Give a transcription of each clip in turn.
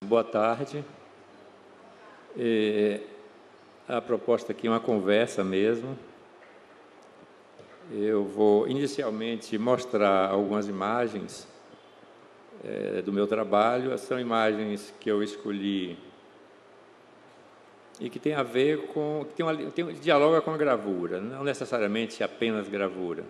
Boa tarde. A proposta aqui é uma conversa mesmo. Eu vou inicialmente mostrar algumas imagens do meu trabalho. São imagens que eu escolhi e que tem a ver com, dialoga com a gravura, não necessariamente apenas gravura.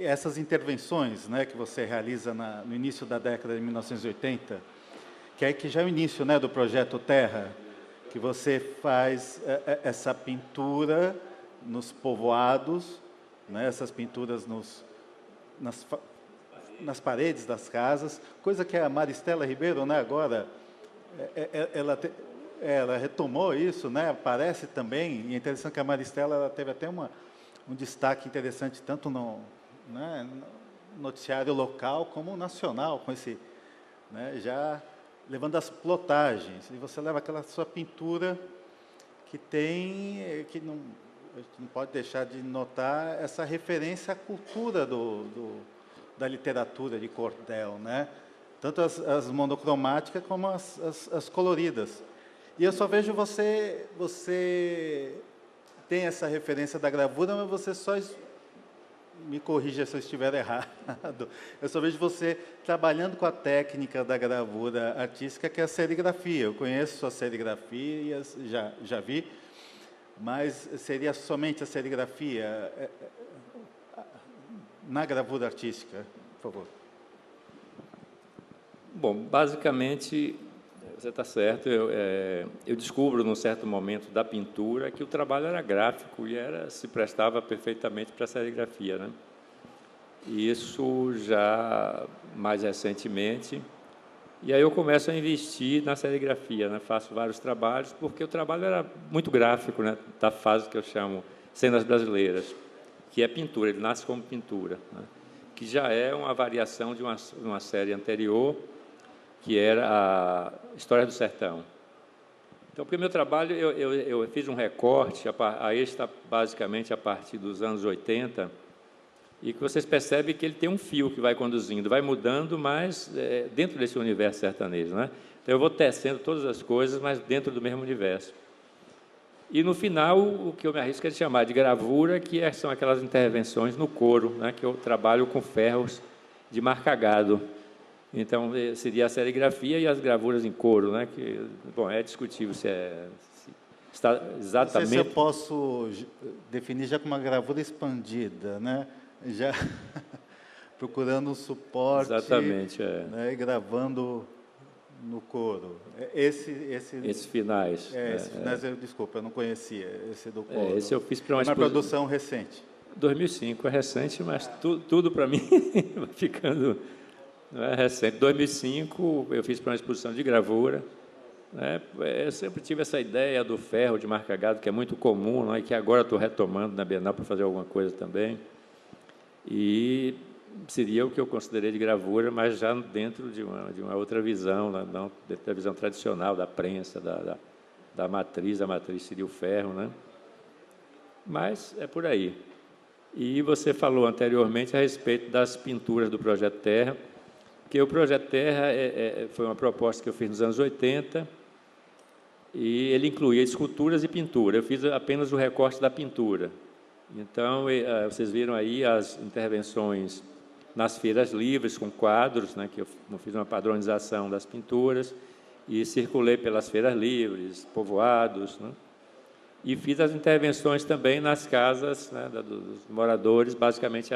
Essas intervenções, né, que você realiza no início da década de 1980, que já é o início, né, do projeto Terra, que você faz essa pintura nos povoados, né, essas pinturas nas paredes das casas, coisa que a Maristela Ribeiro, né, agora, ela retomou isso, né, aparece também, e é interessante que a Maristela ela teve até um destaque interessante, tanto no noticiário local como nacional, com esse, né, já levando as plotagens, e você leva aquela sua pintura que a gente não pode deixar de notar essa referência à cultura da literatura de cordel, né? tanto as monocromáticas como as coloridas. E eu só vejo você tem essa referência da gravura, mas você só, me corrija se eu estiver errado, eu só vejo você trabalhando com a técnica da gravura artística, que é a serigrafia. Eu conheço a serigrafia, já vi, mas seria somente a serigrafia na gravura artística, por favor. Bom, basicamente, você está certo, eu descubro, num certo momento da pintura, que o trabalho era gráfico e se prestava perfeitamente para a serigrafia, né? E isso já mais recentemente. E aí eu começo a investir na serigrafia, né? Faço vários trabalhos, porque o trabalho era muito gráfico, né? Da fase que eu chamo cenas brasileiras, que é pintura, ele nasce como pintura, né? Que já é uma variação de uma série anterior, que era a História do Sertão. Então, porque meu trabalho, eu fiz um recorte, aí está basicamente a partir dos anos 80, e que vocês percebem que ele tem um fio que vai conduzindo, vai mudando, mas dentro desse universo sertanejo, né? Então, eu vou tecendo todas as coisas, mas dentro do mesmo universo. E, no final, o que eu me arrisco é de chamar de gravura, que são aquelas intervenções no couro, né? Que eu trabalho com ferros de marca-gado. Então, seria a serigrafia e as gravuras em couro, né? Que, bom, é discutível se está exatamente... Não sei se eu posso definir já como uma gravura expandida, né? Já procurando um suporte... Exatamente, né? E gravando no couro. Esses finais. Esses finais, desculpa, eu não conhecia esse do couro. Esse eu fiz para uma produção recente. 2005, é recente, mas tudo para mim vai ficando... Não é recente. 2005, eu fiz para uma exposição de gravura. Né? Eu sempre tive essa ideia do ferro de marca-gado, que é muito comum, não é? E que agora estou retomando na Bienal para fazer alguma coisa também. E seria o que eu considerei de gravura, mas já dentro de uma outra visão, não dentro da visão tradicional da prensa, da matriz. A matriz seria o ferro, né? Mas é por aí. E você falou anteriormente a respeito das pinturas do Projeto Terra, que o Projeto Terra foi uma proposta que eu fiz nos anos 80, e ele incluía esculturas e pintura. Eu fiz apenas o recorte da pintura. Então, vocês viram aí as intervenções nas feiras livres, com quadros, né, que eu fiz uma padronização das pinturas, e circulei pelas feiras livres, povoados, né, e fiz as intervenções também nas casas, né, dos moradores. Basicamente,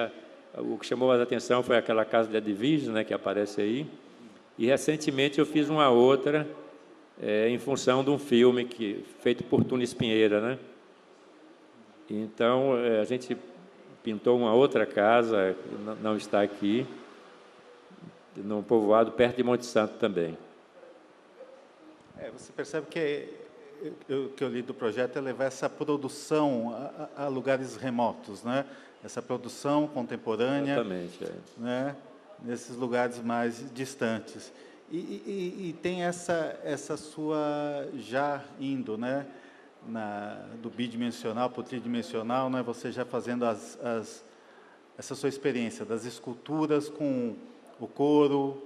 o que chamou mais a atenção foi aquela casa de Edviges, né, que aparece aí. E, recentemente, eu fiz uma outra em função de um filme feito por Tunis Pinheira, né? Então, a gente pintou uma outra casa, que não está aqui, num povoado perto de Monte Santo também. Você percebe que o que eu li do projeto é levar essa produção a lugares remotos, né? Essa produção contemporânea, exatamente, né? Nesses lugares mais distantes. E tem essa sua já indo, né? Do bidimensional para o tridimensional, né? Você já fazendo essa sua experiência das esculturas com o couro,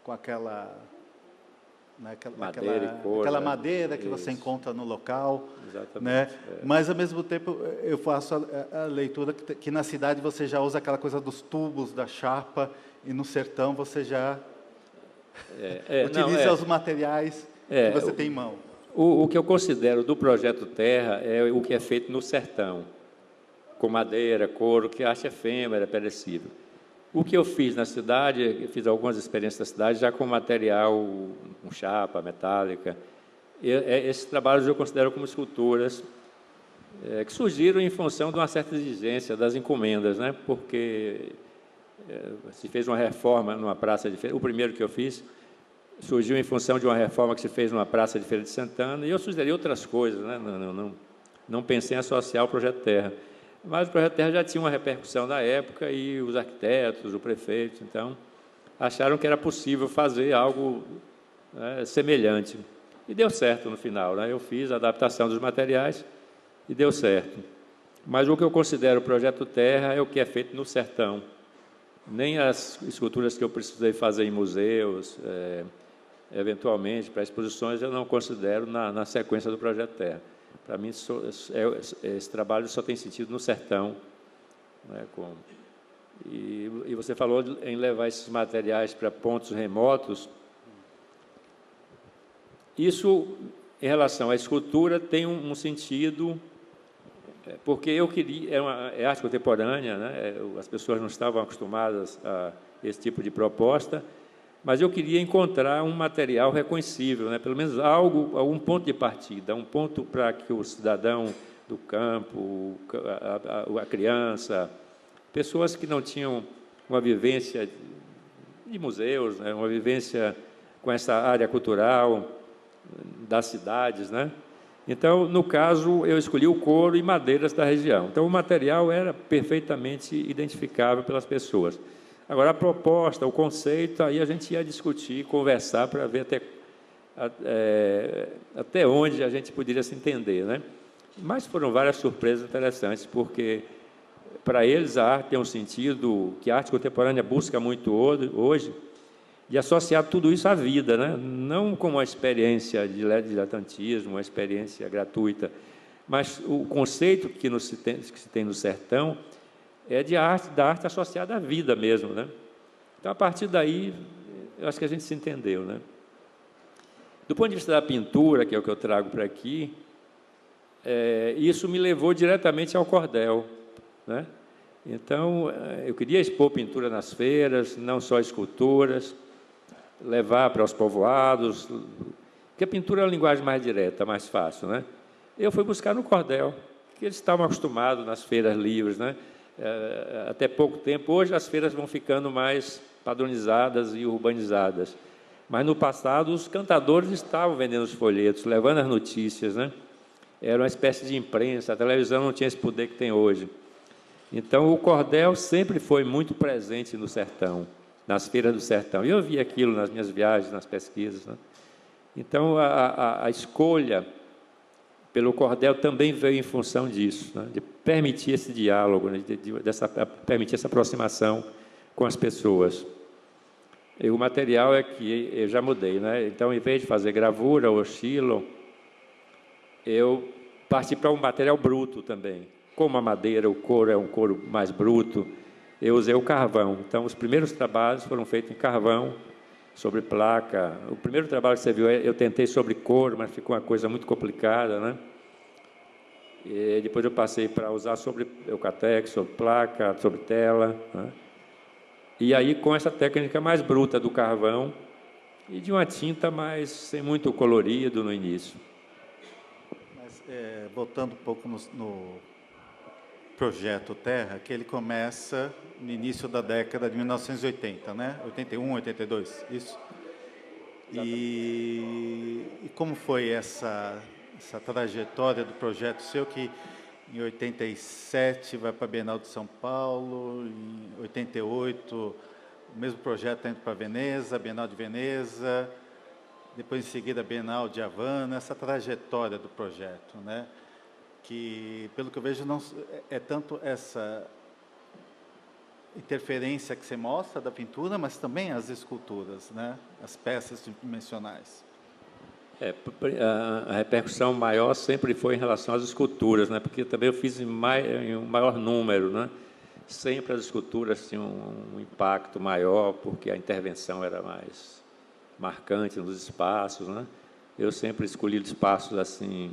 com aquela madeira e couro, aquela madeira que você encontra no local. Exatamente. Né? Mas, ao mesmo tempo, eu faço a leitura que na cidade você já usa aquela coisa dos tubos, da chapa, e no sertão você já utiliza os materiais que você tem em mão. O que eu considero do Projeto Terra é o que é feito no sertão, com madeira, couro, que acho efêmero, é perecível. O que eu fiz na cidade, eu fiz algumas experiências na cidade, já com material, com chapa, metálica. Esses trabalhos eu considero como esculturas que surgiram em função de uma certa exigência das encomendas, né? Porque se fez uma reforma numa praça de feira. O primeiro que eu fiz surgiu em função de uma reforma que se fez numa praça de Feira de Santana, e eu sugeri outras coisas, né? Não pensei em associar o Projeto Terra. Mas o Projeto Terra já tinha uma repercussão na época, e os arquitetos, o prefeito, então, acharam que era possível fazer algo semelhante. E deu certo no final, né? Eu fiz a adaptação dos materiais e deu certo. Mas o que eu considero o Projeto Terra é o que é feito no sertão, nem as esculturas que eu precisei fazer em museus, eventualmente, para exposições, eu não considero na sequência do Projeto Terra. Para mim, esse trabalho só tem sentido no sertão. Né, e você falou em levar esses materiais para pontos remotos. Isso, em relação à escultura, tem um sentido, porque eu queria... É arte contemporânea, né, as pessoas não estavam acostumadas a esse tipo de proposta, mas eu queria encontrar um material reconhecível, né, pelo menos algum ponto de partida, um ponto para que o cidadão do campo, a criança, pessoas que não tinham uma vivência de museus, né, uma vivência com essa área cultural das cidades, né? Então, no caso, eu escolhi o couro e madeiras da região. Então, o material era perfeitamente identificável pelas pessoas. Agora, a proposta, o conceito, aí a gente ia discutir, conversar para ver até onde a gente poderia se entender, né? Mas foram várias surpresas interessantes, porque para eles a arte tem um sentido que a arte contemporânea busca muito hoje, de associar tudo isso à vida, né? Não como uma experiência de diletantismo, uma experiência gratuita, mas o conceito que se tem no sertão é da arte associada à vida mesmo, né? Então, a partir daí, eu acho que a gente se entendeu, né? Do ponto de vista da pintura, que é o que eu trago para aqui, isso me levou diretamente ao cordel, né? Então, eu queria expor pintura nas feiras, não só esculturas, levar para os povoados, porque a pintura é uma linguagem mais direta, mais fácil, né? Eu fui buscar no cordel, que eles estavam acostumados nas feiras livres, né? Até pouco tempo, hoje as feiras vão ficando mais padronizadas e urbanizadas, mas no passado os cantadores estavam vendendo os folhetos, levando as notícias, né? Era uma espécie de imprensa, a televisão não tinha esse poder que tem hoje. Então, o cordel sempre foi muito presente no sertão, nas feiras do sertão. E eu vi aquilo nas minhas viagens, nas pesquisas, né? Então, a escolha pelo cordel também veio em função disso, né? De permitir esse diálogo, né? Permitir essa aproximação com as pessoas. E o material é que eu já mudei, né? Então, em vez de fazer gravura ou estilo, eu parti para um material bruto também. Como a madeira, o couro é um couro mais bruto, eu usei o carvão. Então, os primeiros trabalhos foram feitos em carvão, sobre placa. O primeiro trabalho que você viu, eu tentei sobre couro, mas ficou uma coisa muito complicada, né? E depois eu passei para usar sobre eucatex, sobre placa, sobre tela, né? E aí, com essa técnica mais bruta do carvão e de uma tinta mais sem muito colorido no início. Mas, voltando um pouco no Projeto Terra, que ele começa no início da década de 1980, né? 81, 82, isso? E como foi essa trajetória do projeto seu, que em 87 vai para a Bienal de São Paulo, em 88 o mesmo projeto entra para Veneza, a Bienal de Veneza, depois em seguida a Bienal de Havana, essa trajetória do projeto, né? Que, pelo que eu vejo, não é tanto essa interferência que você mostra da pintura, mas também as esculturas, né? As peças dimensionais. A repercussão maior sempre foi em relação às esculturas, né? Porque também eu fiz em um maior número, né? Sempre as esculturas tinham um impacto maior, porque a intervenção era mais marcante nos espaços, né? Eu sempre escolhi espaços assim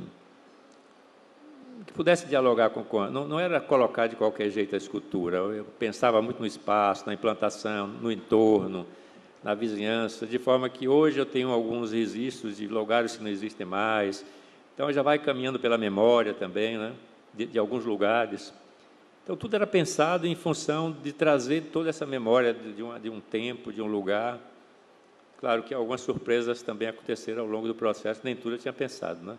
que pudesse dialogar não era colocar de qualquer jeito a escultura. Eu pensava muito no espaço, na implantação, no entorno, na vizinhança, de forma que hoje eu tenho alguns registros de lugares que não existem mais. Então, já vai caminhando pela memória também, né? De alguns lugares. Então, tudo era pensado em função de trazer toda essa memória de um tempo, de um lugar. Claro que algumas surpresas também aconteceram ao longo do processo, nem tudo eu tinha pensado, né?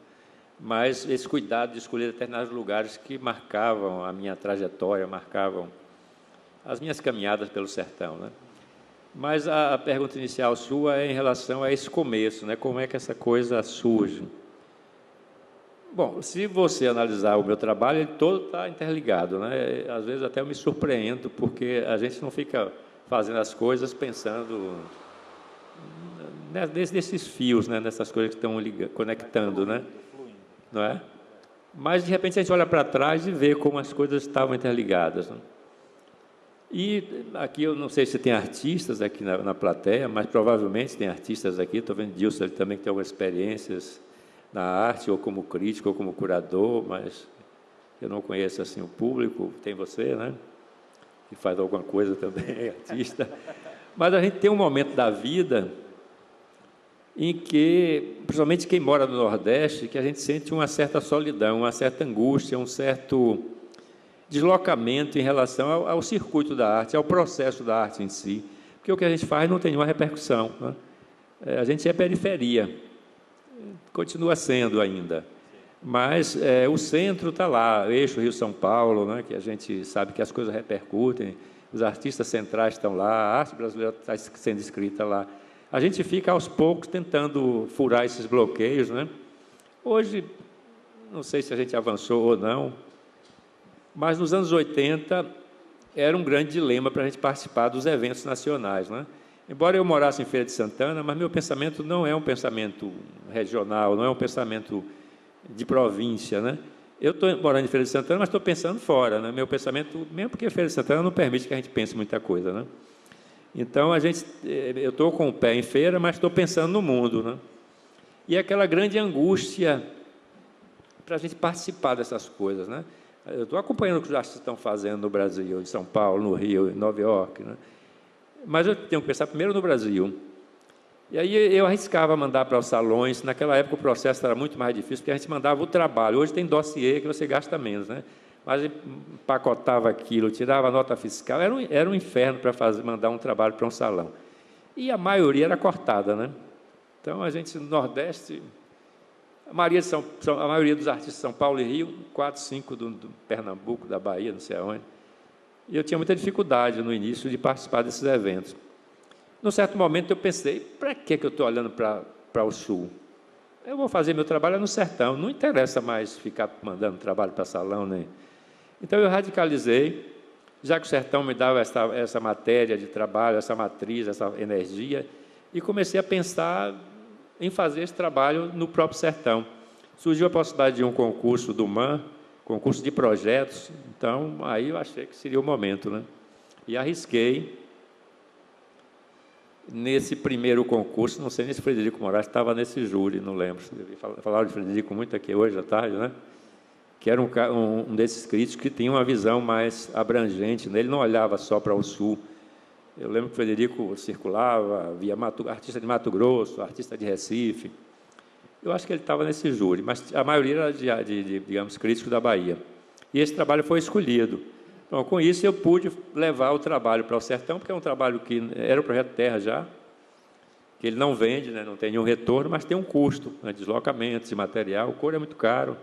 Mas esse cuidado de escolher determinados lugares que marcavam a minha trajetória, marcavam as minhas caminhadas pelo sertão, né? Mas a pergunta inicial sua é em relação a esse começo, né? Como é que essa coisa surge? Bom, se você analisar o meu trabalho, ele todo está interligado, né? Às vezes até eu me surpreendo, porque a gente não fica fazendo as coisas pensando nesses fios, né, nessas coisas que estão conectando, né? Não é? Mas, de repente, a gente olha para trás e vê como as coisas estavam interligadas, né? E aqui, eu não sei se tem artistas aqui na plateia, mas provavelmente tem artistas aqui. Estou vendo Dilson ali também, que tem algumas experiências na arte, ou como crítico, ou como curador, mas eu não conheço assim o público. Tem você, né? Que faz alguma coisa também, artista. Mas a gente tem um momento da vida em que, principalmente quem mora no Nordeste, que a gente sente uma certa solidão, uma certa angústia, um certo deslocamento em relação ao circuito da arte, ao processo da arte em si, porque o que a gente faz não tem nenhuma repercussão, né? A gente é periferia, continua sendo ainda, mas o centro está lá, o eixo Rio-São Paulo, né, que a gente sabe que as coisas repercutem, os artistas centrais estão lá, a arte brasileira está sendo escrita lá. A gente fica, aos poucos, tentando furar esses bloqueios, né? Hoje, não sei se a gente avançou ou não, mas nos anos 80 era um grande dilema para a gente participar dos eventos nacionais, né? Embora eu morasse em Feira de Santana, mas meu pensamento não é um pensamento regional, não é um pensamento de província, né? Eu estou morando em Feira de Santana, mas estou pensando fora, né? Meu pensamento, mesmo porque Feira de Santana não permite que a gente pense muita coisa, né? Então, eu estou com o pé em feira, mas estou pensando no mundo, né? E aquela grande angústia para a gente participar dessas coisas, né? Eu estou acompanhando o que os artistas estão fazendo no Brasil, em São Paulo, no Rio, em Nova York, né? Mas eu tenho que pensar primeiro no Brasil. E aí eu arriscava mandar para os salões. Naquela época o processo era muito mais difícil, porque a gente mandava o trabalho. Hoje tem dossiê que você gasta menos, né? Mas empacotava aquilo, tirava a nota fiscal. Era um inferno para mandar um trabalho para um salão. E a maioria era cortada, né? Então, a gente, no Nordeste, a maioria dos artistas de São Paulo e Rio, 4, 5 do Pernambuco, da Bahia, não sei aonde. E eu tinha muita dificuldade, no início, de participar desses eventos. Num certo momento, eu pensei, para que eu estou olhando para o Sul? Eu vou fazer meu trabalho no sertão, não interessa mais ficar mandando trabalho para salão, nem... Então, eu radicalizei, já que o sertão me dava essa matéria de trabalho, essa matriz, essa energia, e comecei a pensar em fazer esse trabalho no próprio sertão. Surgiu a possibilidade de um concurso do MAN, concurso de projetos, então, aí eu achei que seria o momento, né? E arrisquei. Nesse primeiro concurso, não sei nem se Frederico Moraes estava nesse júri, não lembro. Falaram de Frederico muito aqui hoje à tarde, né? Que era um desses críticos que tinha uma visão mais abrangente, né? Ele não olhava só para o Sul. Eu lembro que o Frederico circulava, via artista de Mato Grosso, artista de Recife. Eu acho que ele estava nesse júri, mas a maioria era digamos, críticos da Bahia. E esse trabalho foi escolhido. Então, com isso, eu pude levar o trabalho para o sertão, porque é um trabalho que era o Projeto Terra já, que ele não vende, né? Não tem nenhum retorno, mas tem um custo, né? Deslocamentos de material, o couro é muito caro.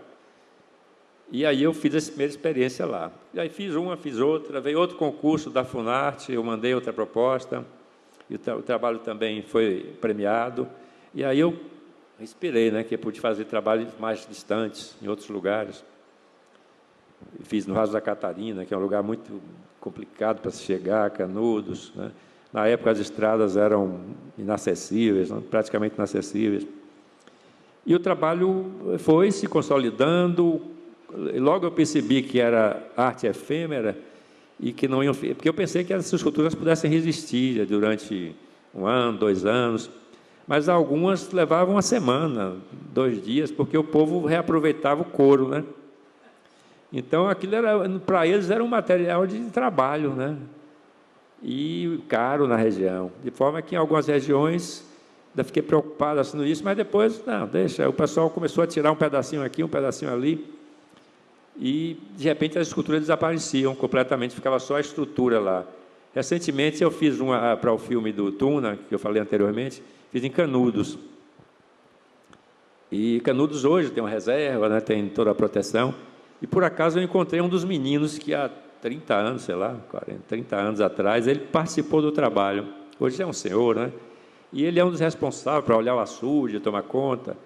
E aí eu fiz essa primeira experiência lá. E aí fiz uma, fiz outra, veio outro concurso da Funarte, eu mandei outra proposta, e o trabalho também foi premiado. E aí eu respirei, né, que eu pude fazer trabalhos mais distantes, em outros lugares. Fiz no Raso da Catarina, que é um lugar muito complicado para se chegar, Canudos, né? Na época as estradas eram inacessíveis, né? Praticamente inacessíveis. E o trabalho foi se consolidando. Logo eu percebi que era arte efêmera e que não iam... Porque eu pensei que essas esculturas pudessem resistir durante 1 ano, 2 anos, mas algumas levavam 1 semana, 2 dias, porque o povo reaproveitava o couro, né? Então, aquilo para eles era um material de trabalho, né? E caro na região, de forma que em algumas regiões ainda fiquei preocupado assim nisso, mas depois, não, deixa, o pessoal começou a tirar um pedacinho aqui, um pedacinho ali, e, de repente, as esculturas desapareciam completamente, ficava só a estrutura lá. Recentemente, eu fiz uma para o filme do Tuna, que eu falei anteriormente, fiz em Canudos. E Canudos hoje tem uma reserva, né, tem toda a proteção, e, por acaso, eu encontrei um dos meninos que, há 30 anos, sei lá, 40, 30 anos atrás, ele participou do trabalho. Hoje é um senhor, né? E ele é um dos responsáveis para olhar o açude, tomar conta.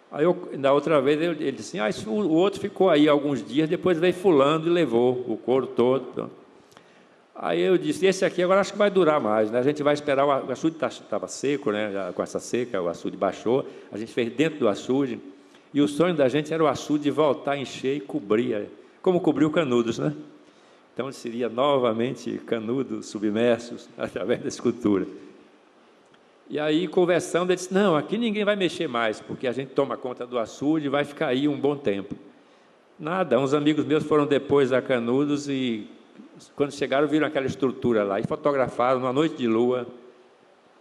Aí, na outra vez, ele disse assim, o outro ficou aí alguns dias, depois veio fulano e levou o couro todo. Aí eu disse, esse aqui agora acho que vai durar mais, né? A gente vai esperar, o açude estava seco, né? Já com essa seca, o açude baixou, a gente fez dentro do açude, e o sonho da gente era o açude voltar a encher e cobrir, como cobriu Canudos, né? Então, seria novamente Canudos submersos através da escultura. E aí, conversando, ele disse, não, aqui ninguém vai mexer mais, porque a gente toma conta do açude e vai ficar aí um bom tempo. Nada, uns amigos meus foram depois a Canudos e, quando chegaram, viram aquela estrutura lá e fotografaram numa noite de lua,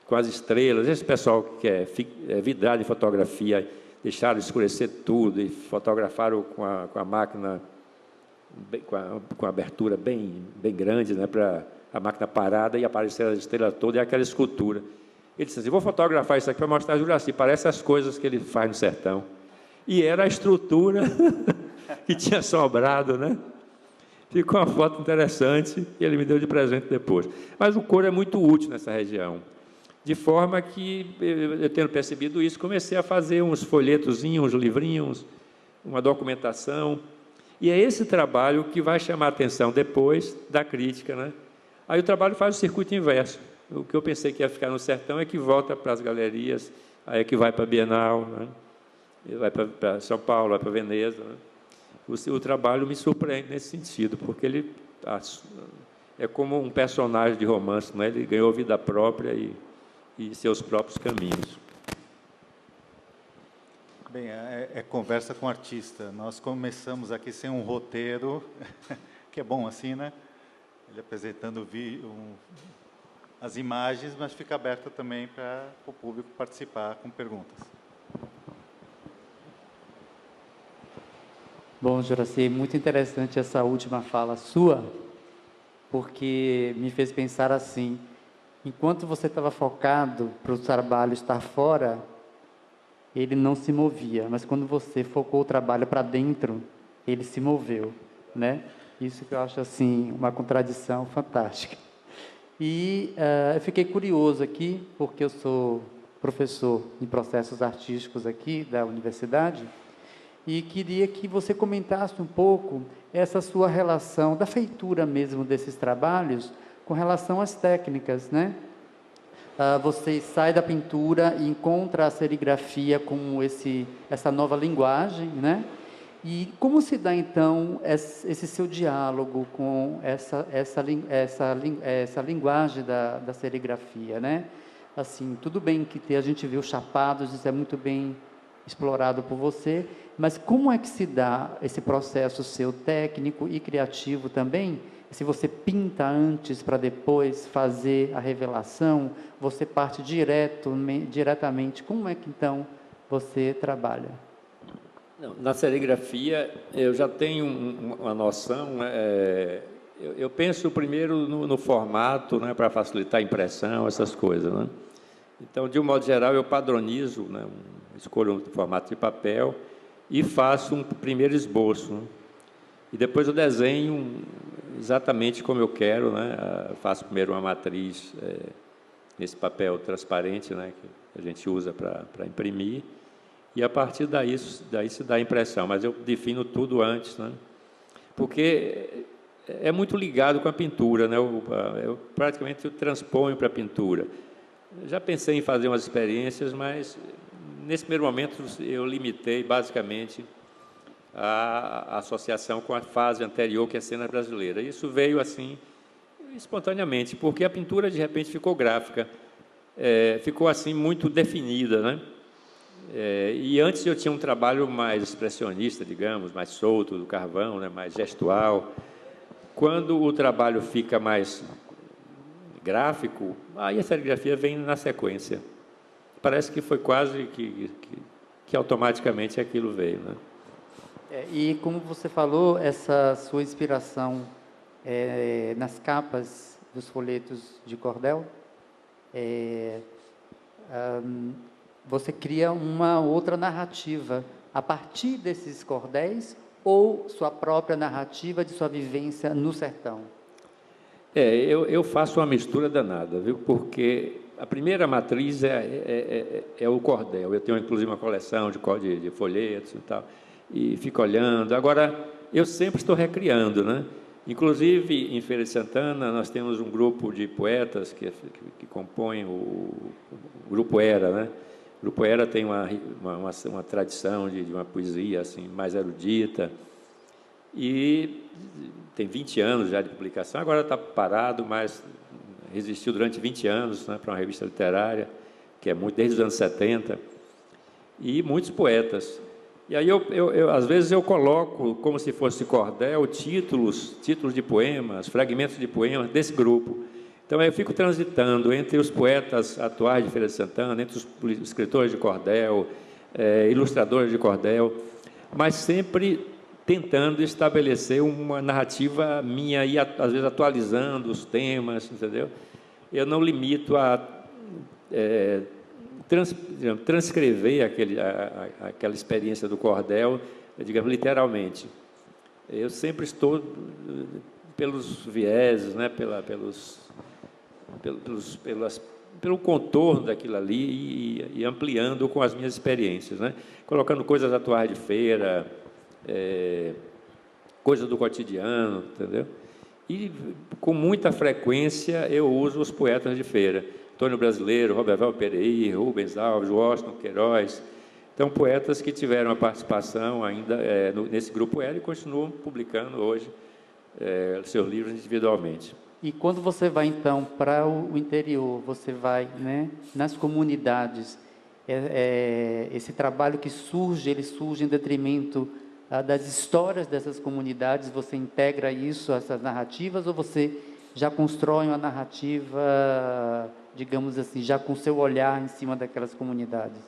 com as estrelas. Esse pessoal que é vidrado de fotografia, deixaram escurecer tudo e fotografaram com a máquina, com a abertura bem grande, né, para a máquina parada e aparecer as estrelas todas e aquela escultura. Ele disse assim, vou fotografar isso aqui para mostrar a Juraci, parece as coisas que ele faz no sertão. E era a estrutura que tinha sobrado, né? Ficou uma foto interessante e ele me deu de presente depois. Mas o couro é muito útil nessa região, de forma que, eu tendo percebido isso, comecei a fazer uns folhetozinhos, uns livrinhos, uma documentação, e é esse trabalho que vai chamar a atenção depois da crítica, né? Aí o trabalho faz o circuito inverso. O que eu pensei que ia ficar no sertão é que volta para as galerias, aí é que vai para a Bienal, né? Vai para São Paulo, vai para Veneza, né? O trabalho me surpreende nesse sentido, porque ele é como um personagem de romance, né? Ele ganhou vida própria e seus próprios caminhos. Bem, é conversa com o artista. Nós começamos aqui sem um roteiro, que é bom assim, né? Ele apresentando as imagens, mas fica aberto também para o público participar com perguntas. Bom, Juraci, muito interessante essa última fala sua, porque me fez pensar assim, enquanto você estava focado para o trabalho estar fora, ele não se movia, mas quando você focou o trabalho para dentro, ele se moveu, né? Isso que eu acho, assim, uma contradição fantástica. E eu fiquei curioso aqui, porque eu sou professor em processos artísticos aqui da universidade, e queria que você comentasse um pouco essa sua relação, da feitura mesmo desses trabalhos, com relação às técnicas, né? Você sai da pintura e encontra a serigrafia como essa nova linguagem, né? E como se dá, então, esse seu diálogo com essa linguagem da serigrafia, né? Assim, tudo bem que a gente viu chapados, isso é muito bem explorado por você, mas como é que se dá esse processo seu técnico e criativo também? Se você pinta antes para depois fazer a revelação, você parte diretamente, como é que então você trabalha? Na serigrafia, eu já tenho uma noção, eu penso primeiro no formato, né, para facilitar a impressão, essas coisas, né? Então, de um modo geral, eu padronizo, né, escolho um formato de papel e faço um primeiro esboço, né? E depois eu desenho exatamente como eu quero, né? Faço primeiro uma matriz nesse papel transparente, né, que a gente usa para imprimir, e a partir daí se dá a impressão, mas eu defino tudo antes, né? Porque é muito ligado com a pintura, né? Eu praticamente transponho para a pintura. Já pensei em fazer umas experiências, mas nesse primeiro momento eu limitei basicamente a associação com a fase anterior, que é a cena brasileira. Isso veio assim espontaneamente, porque a pintura de repente ficou gráfica, ficou assim muito definida, né? E antes eu tinha um trabalho mais expressionista, digamos, mais solto do carvão, né? Mais gestual. Quando o trabalho fica mais gráfico, aí a serigrafia vem na sequência. Parece que foi quase que automaticamente aquilo veio, né? E como você falou, essa sua inspiração nas capas dos folhetos de cordel, você cria uma outra narrativa a partir desses cordéis ou sua própria narrativa de sua vivência no sertão? Eu faço uma mistura danada, viu? Porque a primeira matriz é o cordel. Eu tenho, inclusive, uma coleção de folhetos e tal, e fico olhando. Agora, eu sempre estou recriando, né? Inclusive, em Feira de Santana, nós temos um grupo de poetas que compõem o Grupo Era, né? O Grupo Era tem uma tradição de uma poesia assim, mais erudita, e tem 20 anos já de publicação, agora está parado, mas resistiu durante 20 anos, né, para uma revista literária, que é muito, desde os anos 70, e muitos poetas. E aí, às vezes, eu coloco, como se fosse cordel, títulos de poemas, fragmentos de poemas desse grupo. Então, eu fico transitando entre os poetas atuais de Feira de Santana, entre os escritores de cordel, ilustradores de cordel, mas sempre tentando estabelecer uma narrativa minha e, às vezes, atualizando os temas, entendeu? Eu não limito a transcrever aquela experiência do cordel, digamos, literalmente. Eu sempre estou pelos vieses, né, pelo contorno daquilo ali e ampliando com as minhas experiências, né? Colocando coisas atuais de feira, coisas do cotidiano, entendeu? E, com muita frequência, eu uso os poetas de feira. Antônio Brasileiro, Roberval Pereira, Rubens Alves, Washington Queiroz. Então, poetas que tiveram a participação ainda nesse grupo Era e continuam publicando hoje seus livros individualmente. E quando você vai, então, para o interior, você vai, né, nas comunidades, esse trabalho que surge, ele surge em detrimento das histórias dessas comunidades, você integra isso, essas narrativas, ou você já constrói uma narrativa, digamos assim, já com seu olhar em cima daquelas comunidades?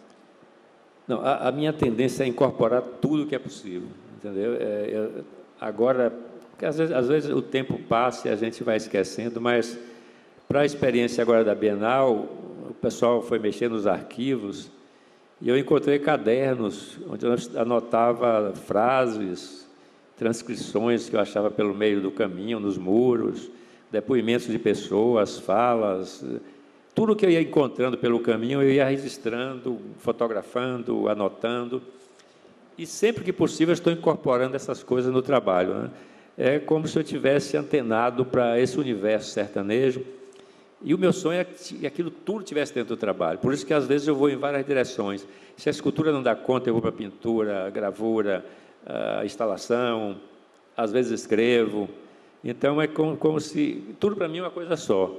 Não, a minha tendência é incorporar tudo que é possível, entendeu? Agora, às vezes o tempo passa e a gente vai esquecendo, mas para a experiência agora da Bienal, o pessoal foi mexer nos arquivos e eu encontrei cadernos onde eu anotava frases, transcrições que eu achava pelo meio do caminho, nos muros, depoimentos de pessoas, falas, tudo que eu ia encontrando pelo caminho, eu ia registrando, fotografando, anotando, e sempre que possível estou incorporando essas coisas no trabalho, né? É como se eu tivesse antenado para esse universo sertanejo, e o meu sonho é que aquilo tudo estivesse dentro do trabalho. Por isso que, às vezes, eu vou em várias direções. Se a escultura não dá conta, eu vou para a pintura, a gravura, a instalação, às vezes escrevo. Então, é como se... Tudo para mim é uma coisa só.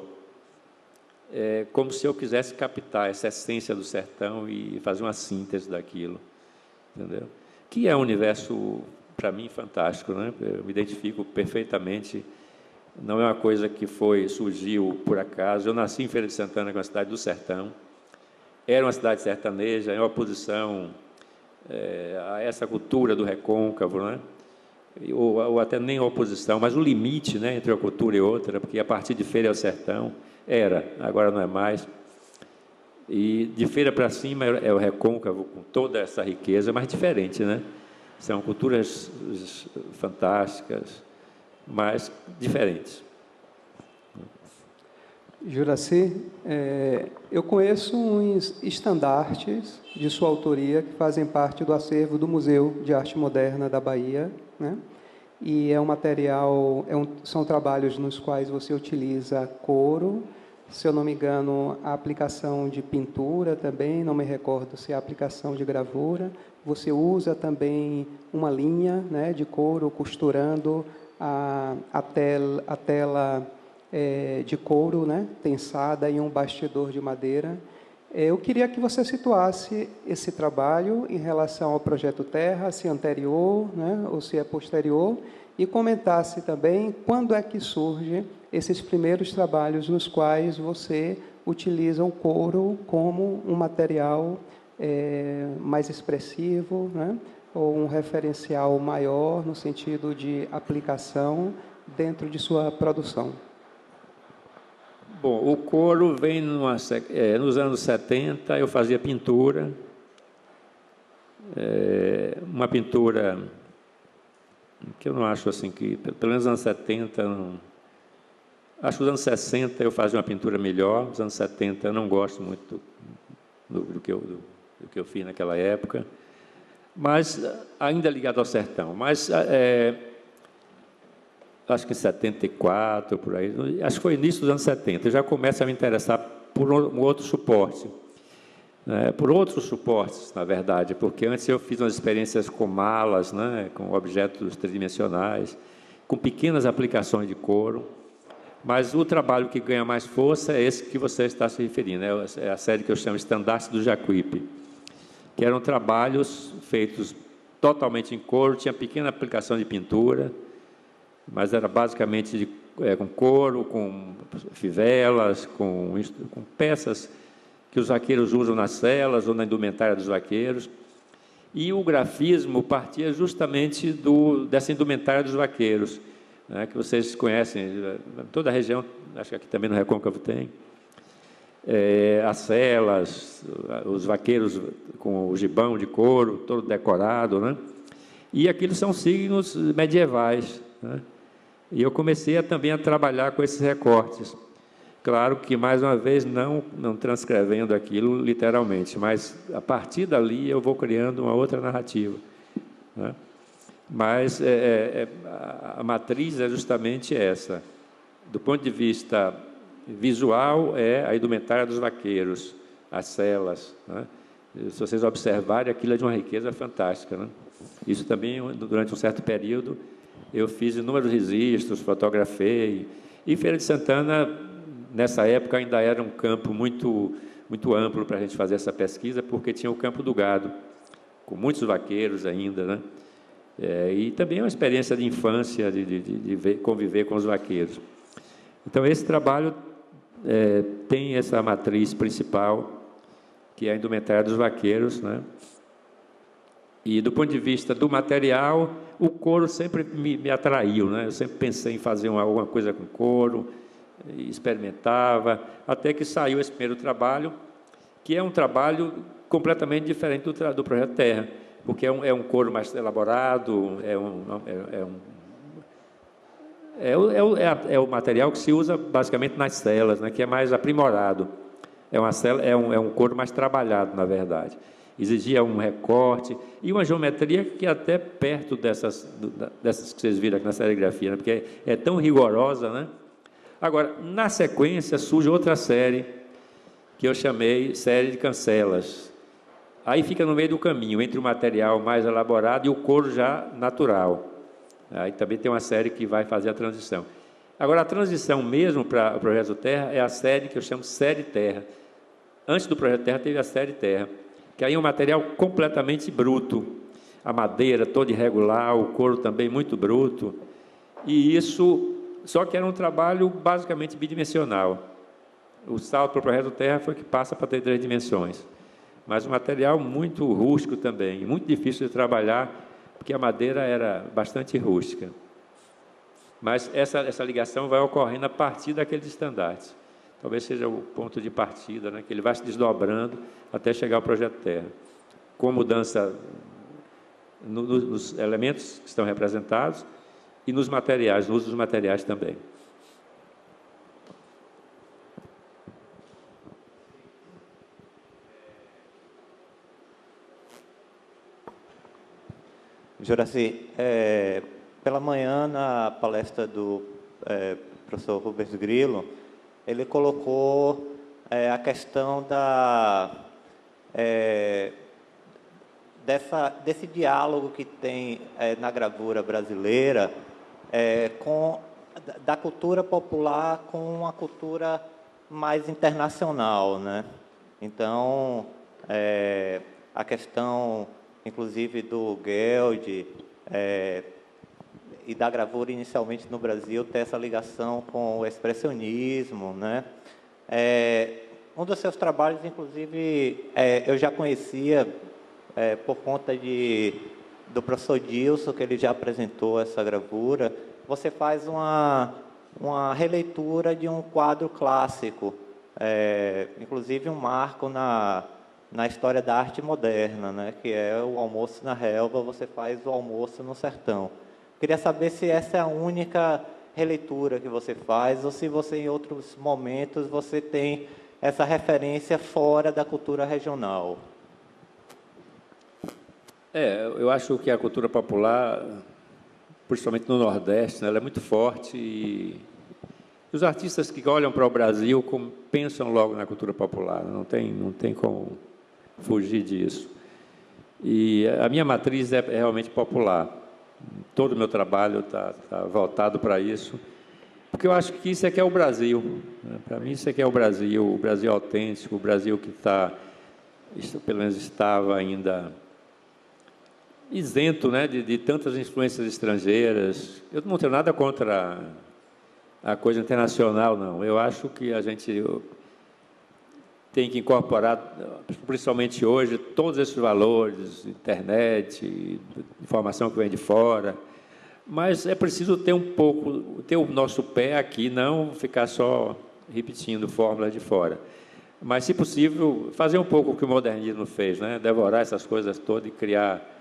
É como se eu quisesse captar essa essência do sertão e fazer uma síntese daquilo, entendeu? Que é um universo, para mim, fantástico, né? Eu me identifico perfeitamente. Não é uma coisa que surgiu por acaso. Eu nasci em Feira de Santana, que é uma cidade do sertão. Era uma cidade sertaneja, em oposição a essa cultura do recôncavo, né? Ou até nem oposição, mas o limite, né, entre uma cultura e outra, porque a partir de Feira ao sertão agora não é mais. E de Feira para cima é o recôncavo, com toda essa riqueza, mas diferente, né? São culturas fantásticas, mas diferentes. Juraci, eu conheço uns estandartes de sua autoria que fazem parte do acervo do Museu de Arte Moderna da Bahia, né? E é um material, são trabalhos nos quais você utiliza couro, se eu não me engano, a aplicação de pintura também, não me recordo se é a aplicação de gravura. Você usa também uma linha, né, de couro costurando a tela de couro, né, tensada em um bastidor de madeira. Eu queria que você situasse esse trabalho em relação ao Projeto Terra, se é anterior, né, ou se é posterior, e comentasse também quando é que surge esses primeiros trabalhos nos quais você utiliza o couro como um material mais expressivo, né, ou um referencial maior no sentido de aplicação dentro de sua produção. Bom, o couro vem nos anos 70, eu fazia pintura, uma pintura que eu não acho assim, que pelo menos nos anos 70, acho que nos anos 60 eu fazia uma pintura melhor, nos anos 70 eu não gosto muito do que eu fiz naquela época, mas ainda ligado ao sertão. Mas acho que em 74, por aí, acho que foi início dos anos 70, eu já começo a me interessar por um outro suporte, né? Por outros suportes, na verdade, porque antes eu fiz umas experiências com malas, né? Com objetos tridimensionais, com pequenas aplicações de couro, mas o trabalho que ganha mais força é esse que você está se referindo, né? É a série que eu chamo Estandarte do Jacuípe, que eram trabalhos feitos totalmente em couro, tinha pequena aplicação de pintura, mas era basicamente com couro, com fivelas, com peças que os vaqueiros usam nas celas ou na indumentária dos vaqueiros. E o grafismo partia justamente dessa indumentária dos vaqueiros, né, que vocês conhecem, toda a região, acho que aqui também no Recôncavo tem. As celas, os vaqueiros com o gibão de couro, todo decorado, né? E aquilo são signos medievais, né? E eu comecei também a trabalhar com esses recortes. Claro que, mais uma vez, não transcrevendo aquilo literalmente, mas, a partir dali, eu vou criando uma outra narrativa, né? Mas a matriz é justamente essa. Do ponto de vista visual, é a indumentária dos vaqueiros, as celas, né? Se vocês observarem, aquilo é de uma riqueza fantástica, né? Isso também, durante um certo período, eu fiz inúmeros registros, fotografei. E Feira de Santana, nessa época, ainda era um campo muito amplo para a gente fazer essa pesquisa, porque tinha o Campo do Gado, com muitos vaqueiros ainda, né? E também é uma experiência de infância, de conviver com os vaqueiros. Então, esse trabalho tem essa matriz principal, que é a indumentária dos vaqueiros, né? E, do ponto de vista do material, o couro sempre me atraiu, né? Eu sempre pensei em fazer alguma coisa com couro, experimentava, até que saiu esse primeiro trabalho, que é um trabalho completamente diferente do Projeto Terra, porque é um couro mais elaborado, é o material que se usa basicamente nas celas, né, que é mais aprimorado. É um couro mais trabalhado, na verdade. Exigia um recorte e uma geometria que é até perto dessas que vocês viram aqui na serigrafia, né, porque é tão rigorosa, né? Agora, na sequência, surge outra série, que eu chamei série de cancelas. Aí fica no meio do caminho, entre o material mais elaborado e o couro já natural. Aí também tem uma série que vai fazer a transição. Agora, a transição mesmo para o Projeto Terra é a série que eu chamo Série Terra. Antes do Projeto Terra teve a Série Terra, que aí é um material completamente bruto. A madeira toda irregular, o couro também muito bruto. E isso, só que era um trabalho basicamente bidimensional. O salto para o Projeto Terra foi que passa para ter 3 dimensões. Mas um material muito rústico também, muito difícil de trabalhar, porque a madeira era bastante rústica. Mas essa ligação vai ocorrendo a partir daqueles estandartes. Talvez seja o ponto de partida, né, que ele vai se desdobrando até chegar ao Projeto Terra, com mudança nos elementos que estão representados e nos materiais, no uso dos materiais também. Juraci, pela manhã, na palestra do professor Rubens Grillo, ele colocou a questão desse diálogo que tem na gravura brasileira da cultura popular com a cultura mais internacional, né? Então, a questão, inclusive, do Geld e da gravura inicialmente no Brasil ter essa ligação com o expressionismo, né? Um dos seus trabalhos, inclusive, eu já conhecia por conta do professor Dilson, que ele já apresentou essa gravura. Você faz uma releitura de um quadro clássico, inclusive um marco na história da arte moderna, né? Que é o Almoço na Relva. Você faz o Almoço no Sertão. Queria saber se essa é a única releitura que você faz, ou se você, em outros momentos, você tem essa referência fora da cultura regional. Eu acho que a cultura popular principalmente no Nordeste, né? Ela é muito forte e os artistas que olham para o Brasil pensam logo na cultura popular, não tem como fugir disso. E a minha matriz é realmente popular. Todo o meu trabalho está voltado para isso, porque eu acho que isso é que é o Brasil, né? Para mim, isso é que é o Brasil autêntico, o Brasil que pelo menos estava ainda isento, né, de tantas influências estrangeiras. Eu não tenho nada contra a coisa internacional, não. Eu acho que a gente tem que incorporar, principalmente hoje, todos esses valores, internet, informação que vem de fora, mas é preciso ter o nosso pé aqui, não ficar só repetindo fórmulas de fora. Mas, se possível, fazer um pouco o que o modernismo fez, né? Devorar essas coisas todas e criar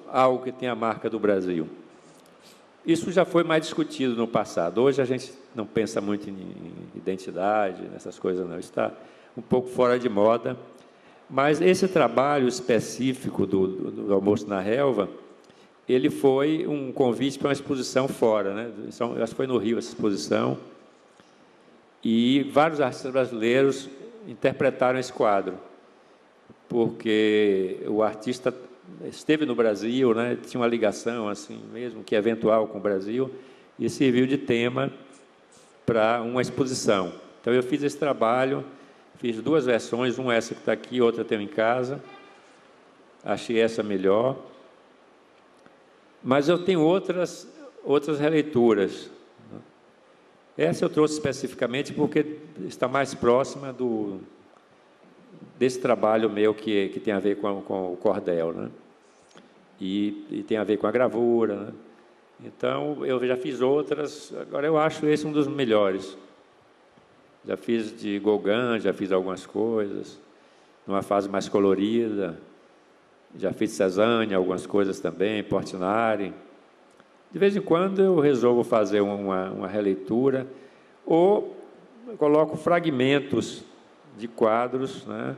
algo que tenha a marca do Brasil. Isso já foi mais discutido no passado. Hoje a gente não pensa muito em identidade, nessas coisas não. Está um pouco fora de moda. Mas esse trabalho específico do Almoço na Relva, ele foi um convite para uma exposição fora, né? Eu acho que foi no Rio essa exposição. E vários artistas brasileiros interpretaram esse quadro, porque o artista esteve no Brasil, né, tinha uma ligação, assim mesmo, que eventual com o Brasil, e serviu de tema para uma exposição. Então, eu fiz esse trabalho, fiz 2 versões, uma essa que está aqui, outra eu tenho em casa, achei essa melhor, mas eu tenho outras releituras. Essa eu trouxe especificamente porque está mais próxima desse trabalho meu que tem a ver com o cordel, né? E tem a ver com a gravura, né? Então, eu já fiz outras, agora eu acho esse um dos melhores. Já fiz de Gauguin, já fiz algumas coisas, numa fase mais colorida, já fiz Cézanne, algumas coisas também, Portinari. De vez em quando eu resolvo fazer uma releitura, ou coloco fragmentos de quadros, né,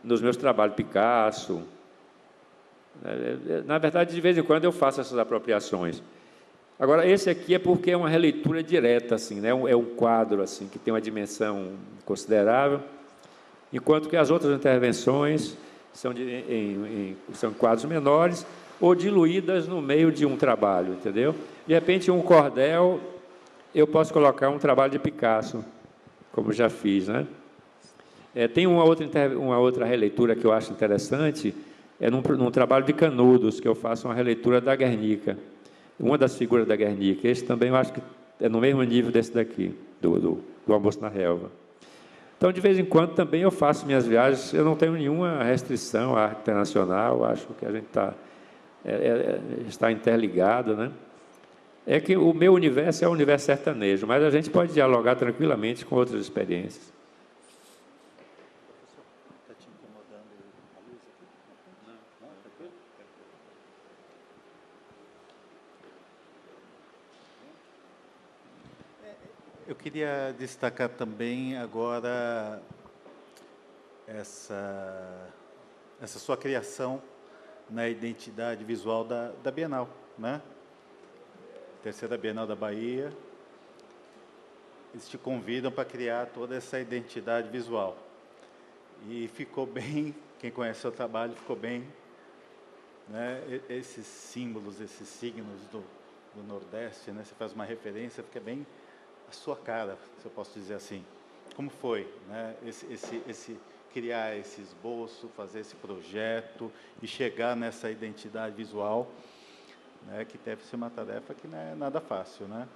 nos meus trabalhos, Picasso. Na verdade, de vez em quando eu faço essas apropriações. Agora, esse aqui é porque é uma releitura direta, assim, né, é um quadro assim, que tem uma dimensão considerável, enquanto que as outras intervenções são quadros menores, ou diluídas no meio de um trabalho, entendeu? De repente, um cordel, eu posso colocar um trabalho de Picasso, como já fiz, né? Tem uma outra releitura que eu acho interessante, num trabalho de Canudos, que eu faço uma releitura da Guernica, uma das figuras da Guernica. Esse também eu acho que é no mesmo nível desse daqui, do Almoço na Relva. Então, de vez em quando, também eu faço minhas viagens, eu não tenho nenhuma restrição à arte internacional, acho que a gente está interligado, né? É que o meu universo é o universo sertanejo, mas a gente pode dialogar tranquilamente com outras experiências. Eu queria destacar também agora essa sua criação na identidade visual da Bienal, né? Terceira Bienal da Bahia. Eles te convidam para criar toda essa identidade visual. E ficou bem, quem conhece o seu trabalho, ficou bem, né? Esses símbolos, esses signos do Nordeste, né? Você faz uma referência, fica bem a sua cara, se eu posso dizer assim. Como foi, né? Esse criar esse esboço, fazer esse projeto e chegar nessa identidade visual, né, que deve ser uma tarefa que não é nada fácil, né?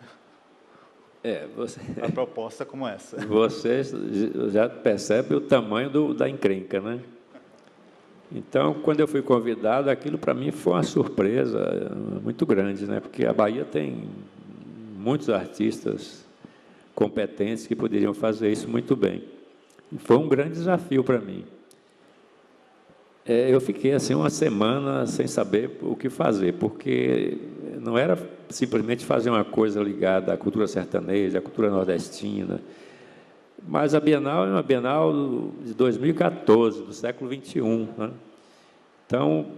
A proposta como essa. Você já percebe o tamanho da encrenca, né? Então, quando eu fui convidado, aquilo para mim foi uma surpresa muito grande, né? Porque a Bahia tem muitos artistas competentes que poderiam fazer isso muito bem. E foi um grande desafio para mim. Eu fiquei assim uma semana sem saber o que fazer, porque não era simplesmente fazer uma coisa ligada à cultura sertaneja, à cultura nordestina, mas a Bienal é uma Bienal de 2014, do século XXI, né? Então,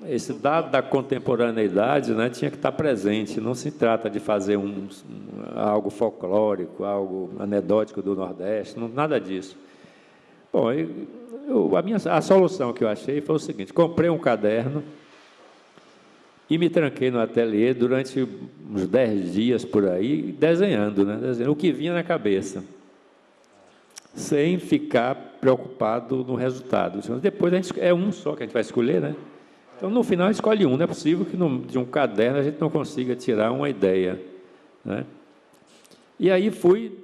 esse dado da contemporaneidade, né, tinha que estar presente. Não se trata de fazer algo folclórico, algo anedótico do Nordeste, nada disso. Bom, a solução que eu achei foi o seguinte: comprei um caderno e me tranquei no ateliê durante uns 10 dias por aí, desenhando, né, desenhando o que vinha na cabeça, sem ficar preocupado no resultado. Depois é um só que a gente vai escolher, né? Então, no final, escolhe um. Não é possível que de um caderno a gente não consiga tirar uma ideia, né? E aí fui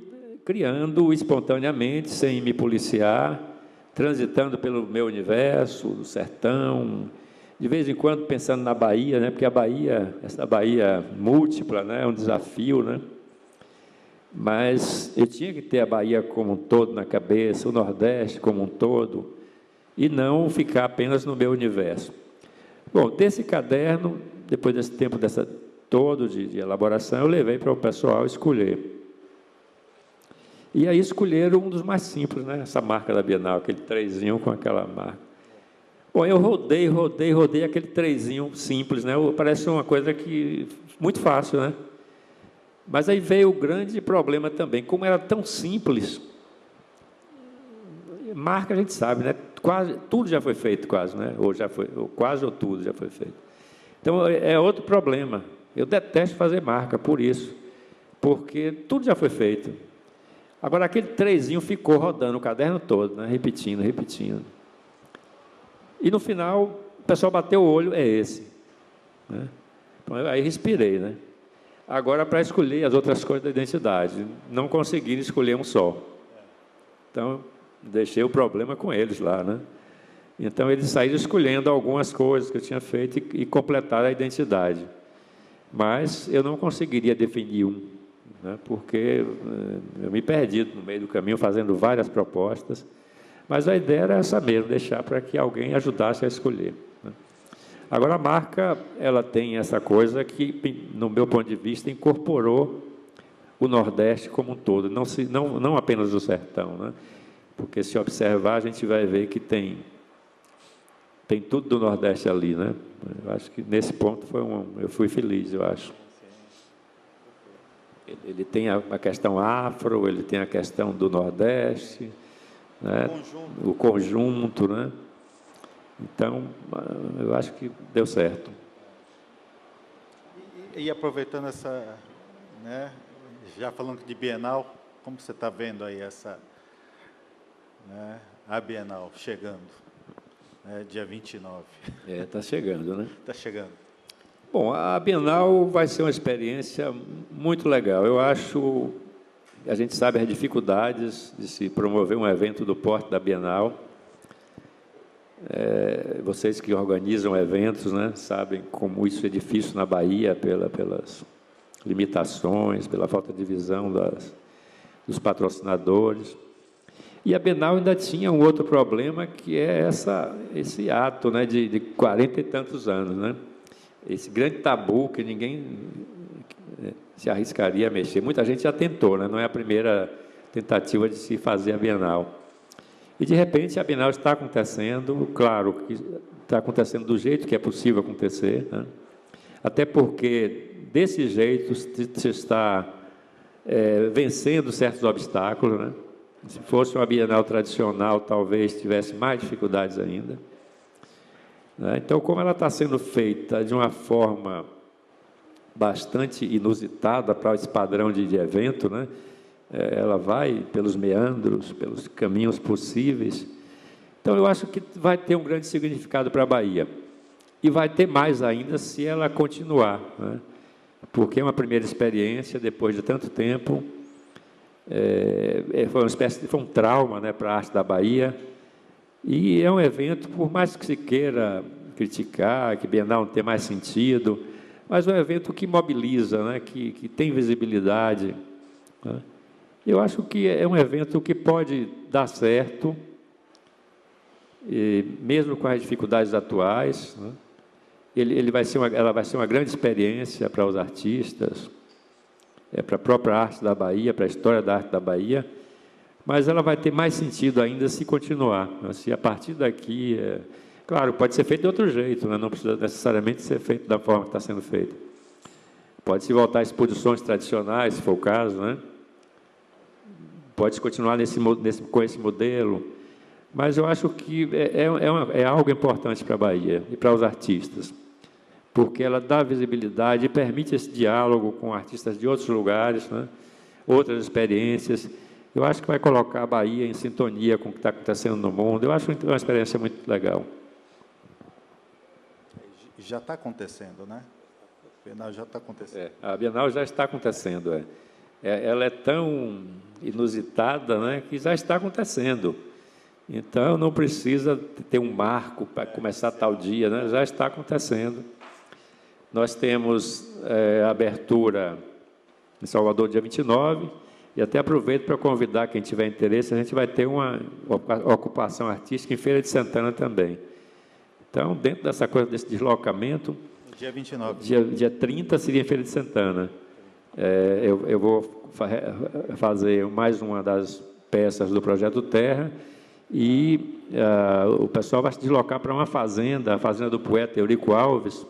criando espontaneamente, sem me policiar, transitando pelo meu universo, do sertão, de vez em quando pensando na Bahia, né? Porque a Bahia, essa Bahia múltipla, né? É um desafio, né? Mas eu tinha que ter a Bahia como um todo na cabeça, o Nordeste como um todo, e não ficar apenas no meu universo. Bom, desse caderno, depois desse tempo todo de elaboração, eu levei para o pessoal escolher. E aí escolheram um dos mais simples, né? Essa marca da Bienal, aquele trezinho com aquela marca. Bom, eu rodei aquele trezinho simples, né? Parece uma coisa que muito fácil, né? Mas aí veio o grande problema também, como era tão simples. Marca a gente sabe, né? Quase tudo já foi feito, quase, né? Ou tudo já foi feito. Então é outro problema. Eu detesto fazer marca por isso, porque tudo já foi feito. Agora aquele trezinho ficou rodando o caderno todo, né? Repetindo. E no final o pessoal bateu o olho, é esse, né? Então, aí respirei, né? Agora, para escolher as outras coisas da identidade, não conseguiram escolher um só. Então, deixei o problema com eles lá, né? Então, eles saíram escolhendo algumas coisas que eu tinha feito e completaram a identidade. Mas eu não conseguiria definir um, né? Porque eu me perdi no meio do caminho, fazendo várias propostas. Mas a ideia era essa mesmo, deixar para que alguém ajudasse a escolher, né? Agora, a marca, ela tem essa coisa que, no meu ponto de vista, incorporou o Nordeste como um todo, não apenas o sertão, né? Porque, se observar, a gente vai ver que tem tudo do Nordeste ali, né? Eu acho que, nesse ponto, eu fui feliz, eu acho. Ele tem a questão afro, ele tem a questão do Nordeste, né? O conjunto, né? Então, eu acho que deu certo. E aproveitando essa, né, já falando de Bienal, como você está vendo aí a Bienal chegando, né, dia 29? Está chegando, né? Está chegando. Bom, a Bienal vai ser uma experiência muito legal. Eu acho, a gente sabe as dificuldades de se promover um evento do porte da Bienal. Vocês que organizam eventos, né, sabem como isso é difícil na Bahia, pelas limitações, pela falta de visão dos patrocinadores. E a Bienal ainda tinha um outro problema, que é esse ato, né, de 40 e tantos anos, né? Esse grande tabu que ninguém se arriscaria a mexer. Muita gente já tentou, né? Não é a primeira tentativa de se fazer a Bienal. E, de repente, a Bienal está acontecendo, claro que está acontecendo do jeito que é possível acontecer, né? Até porque, desse jeito, se está vencendo certos obstáculos, né? Se fosse uma Bienal tradicional, talvez tivesse mais dificuldades ainda, né? Então, como ela está sendo feita de uma forma bastante inusitada para esse padrão de evento, né? Ela vai pelos meandros, pelos caminhos possíveis. Então, eu acho que vai ter um grande significado para a Bahia. E vai ter mais ainda se ela continuar, né? Porque é uma primeira experiência, depois de tanto tempo. Foi um trauma, né, para a arte da Bahia. E é um evento, por mais que se queira criticar, que Bienal não tem mais sentido, mas é um evento que mobiliza, né, que tem visibilidade, né? Eu acho que é um evento que pode dar certo, mesmo com as dificuldades atuais, né? Ela vai ser uma grande experiência para os artistas, para a própria arte da Bahia, para a história da arte da Bahia, mas ela vai ter mais sentido ainda se continuar, né? Se a partir daqui Claro, pode ser feito de outro jeito, né? Não precisa necessariamente ser feito da forma que está sendo feito. Pode-se voltar a exposições tradicionais, se for o caso, né? Pode-se continuar com esse modelo, mas eu acho que é algo importante para a Bahia e para os artistas, porque ela dá visibilidade e permite esse diálogo com artistas de outros lugares, né? Outras experiências. Eu acho que vai colocar a Bahia em sintonia com o que está acontecendo no mundo. Eu acho uma experiência muito legal. Já está acontecendo, né? A Bienal já está acontecendo. A Bienal já está acontecendo. Ela é tão inusitada, né, que já está acontecendo. Então, não precisa ter um marco para começar tal dia, né? Já está acontecendo. Nós temos a abertura em Salvador, dia 29, e até aproveito para convidar quem tiver interesse, a gente vai ter uma ocupação artística em Feira de Santana também. Então, dentro dessa coisa, desse deslocamento... Dia 29. Dia 30 seria em Feira de Santana. Eu vou fazer mais uma das peças do Projeto Terra e o pessoal vai se deslocar para uma fazenda, a fazenda do poeta Eurico Alves,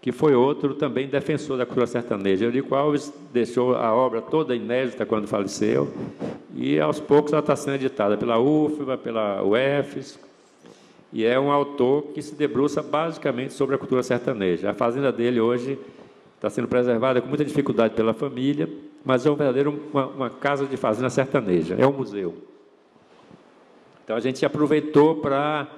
que foi outro também defensor da cultura sertaneja. Eurico Alves deixou a obra toda inédita quando faleceu e, aos poucos, ela está sendo editada pela UFBA, pela UFES, e é um autor que se debruça basicamente sobre a cultura sertaneja. A fazenda dele hoje está sendo preservada com muita dificuldade pela família, mas é uma casa de fazenda sertaneja, é um museu. Então, a gente aproveitou para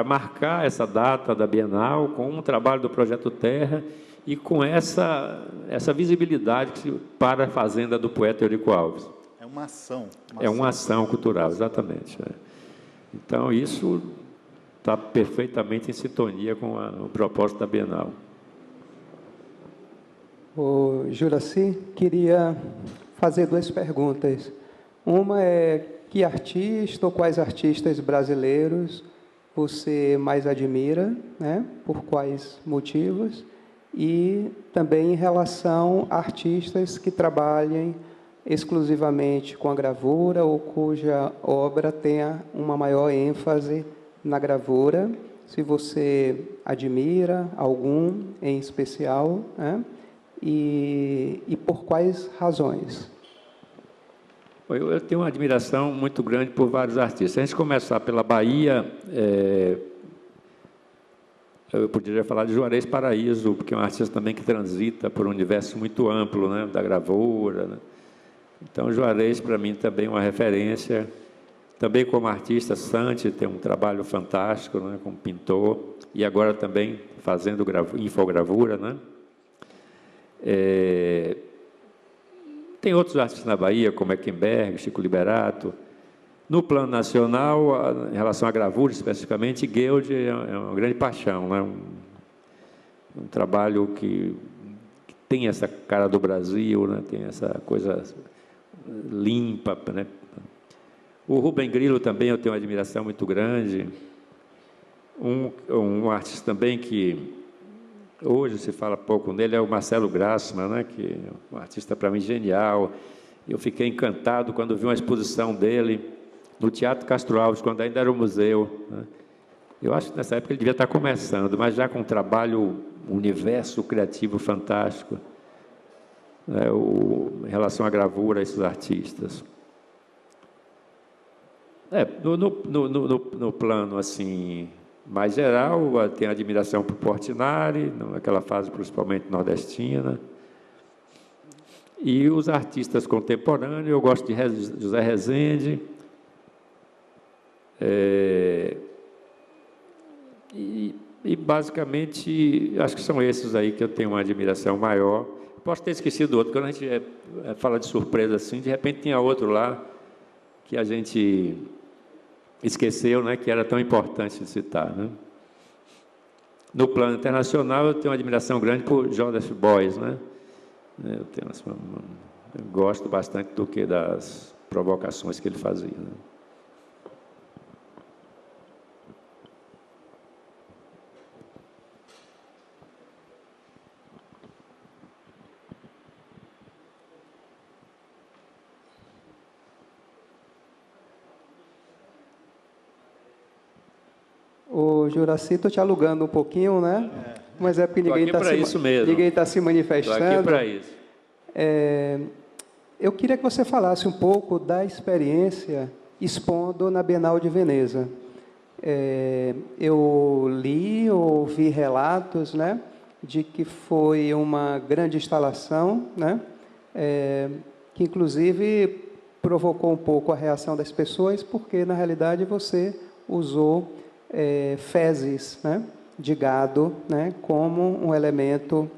marcar essa data da Bienal com um trabalho do Projeto Terra e com essa visibilidade para a fazenda do poeta Eurico Alves. É uma ação. Uma ação cultural, exatamente. Então, isso está perfeitamente em sintonia com o propósito da Bienal. O Juraci, queria fazer duas perguntas. Uma é, que artista ou quais artistas brasileiros você mais admira, né? Por quais motivos? E também em relação a artistas que trabalhem exclusivamente com a gravura ou cuja obra tenha uma maior ênfase na gravura, se você admira algum em especial, né? E por quais razões? Eu tenho uma admiração muito grande por vários artistas. Se a gente começar pela Bahia, eu poderia falar de Juarez Paraíso, porque é um artista também que transita por um universo muito amplo, né, da gravura, né? Então, Juarez, para mim, também é uma referência. Também como artista, Santi tem um trabalho fantástico, né, como pintor, e agora também fazendo infogravura, né? Tem outros artistas na Bahia, como Eckenberg, Chico Liberato. No plano nacional, em relação à gravura especificamente, Guild é uma grande paixão, né? Um trabalho que tem essa cara do Brasil, né? Tem essa coisa limpa, né? O Rubem Grillo também eu tenho uma admiração muito grande. Um artista também que hoje se fala pouco nele é o Marcelo Grassmann, né? Que é um artista para mim genial. Eu fiquei encantado quando vi uma exposição dele no Teatro Castro Alves, quando ainda era um museu, né? Eu acho que nessa época ele devia estar começando, mas já com um trabalho, um universo criativo fantástico, né? Em relação à gravura, esses artistas. No plano assim mais geral, tenho admiração por Portinari, naquela fase principalmente nordestina. E os artistas contemporâneos, eu gosto de José Rezende. E basicamente, acho que são esses aí que eu tenho uma admiração maior. Posso ter esquecido outro, quando a gente fala de surpresa assim, de repente tinha outro lá que a gente esqueceu, né, que era tão importante de citar, né? No plano internacional, eu tenho uma admiração grande por Joseph Beuys, né? Eu gosto bastante das provocações que ele fazia, né? Ô, Juraci, estou te alugando um pouquinho, né? Mas é porque ninguém está se manifestando. Estou aqui para isso. Eu queria que você falasse um pouco da experiência expondo na Bienal de Veneza. Eu li, ouvi relatos, né, de que foi uma grande instalação, né, que inclusive provocou um pouco a reação das pessoas, porque na realidade você usou fezes, né, de gado, né, como um elemento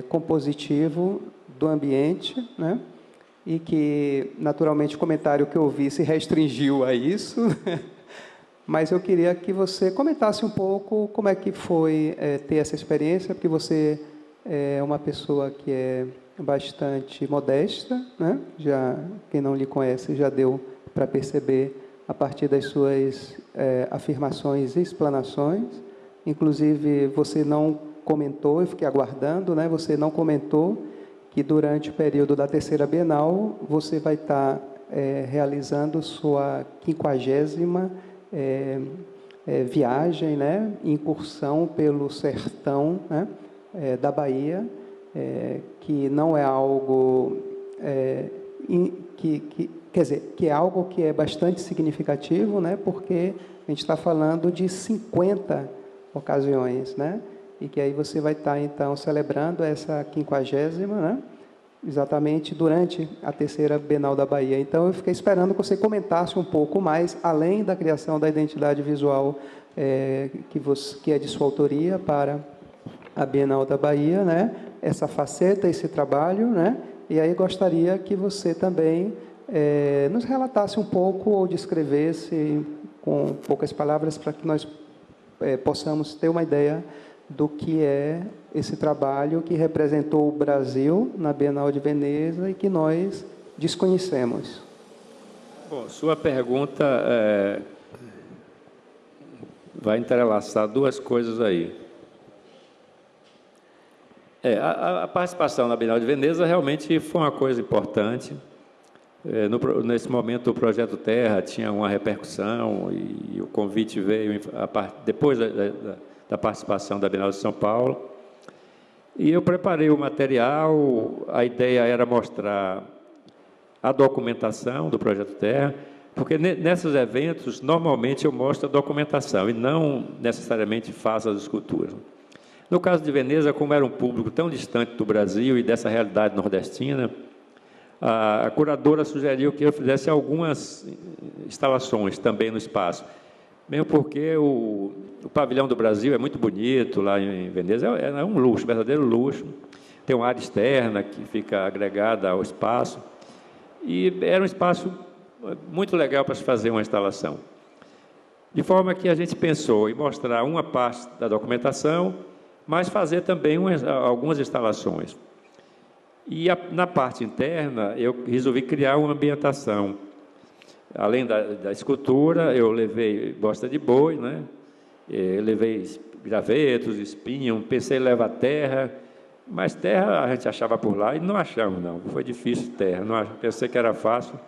compositivo do ambiente, né, e que naturalmente o comentário que eu vi se restringiu a isso. Mas eu queria que você comentasse um pouco como é que foi ter essa experiência, porque você é uma pessoa que é bastante modesta, né? Já, quem não lhe conhece já deu para perceber a partir das suas afirmações e explanações. Inclusive, você não comentou, eu fiquei aguardando, né? Você não comentou que durante o período da terceira Bienal você vai estar realizando sua 50ª viagem, né, incursão pelo sertão, né, da Bahia, que não é algo quer dizer, que é algo que é bastante significativo, né, porque a gente está falando de 50 ocasiões, né, e que aí você vai estar então celebrando essa 50ª, né, exatamente durante a terceira Bienal da Bahia. Então, eu fiquei esperando que você comentasse um pouco mais, além da criação da identidade visual que é de sua autoria para a Bienal da Bahia, né? Essa faceta, esse trabalho, né? E aí gostaria que você também nos relatasse um pouco ou descrevesse com poucas palavras para que nós possamos ter uma ideia do que é esse trabalho que representou o Brasil na Bienal de Veneza e que nós desconhecemos. Bom, sua pergunta vai entrelaçar duas coisas aí. A participação na Bienal de Veneza realmente foi uma coisa importante. Nesse momento, o Projeto Terra tinha uma repercussão e o convite veio depois da participação da Bienal de São Paulo. E eu preparei o material, a ideia era mostrar a documentação do Projeto Terra, porque nesses eventos, normalmente eu mostro a documentação e não necessariamente faço as esculturas. No caso de Veneza, como era um público tão distante do Brasil e dessa realidade nordestina, a curadora sugeriu que eu fizesse algumas instalações também no espaço, mesmo porque o pavilhão do Brasil é muito bonito lá em Veneza, é um luxo, verdadeiro luxo. Tem uma área externa que fica agregada ao espaço, e era um espaço muito legal para se fazer uma instalação. De forma que a gente pensou em mostrar uma parte da documentação, mas fazer também algumas instalações. E na parte interna, eu resolvi criar uma ambientação. Além da escultura, eu levei bosta de boi, né? Eu levei gravetos, espinho, pensei em levar terra, mas terra a gente achava por lá e não achamos, não. Foi difícil terra, pensei que era fácil,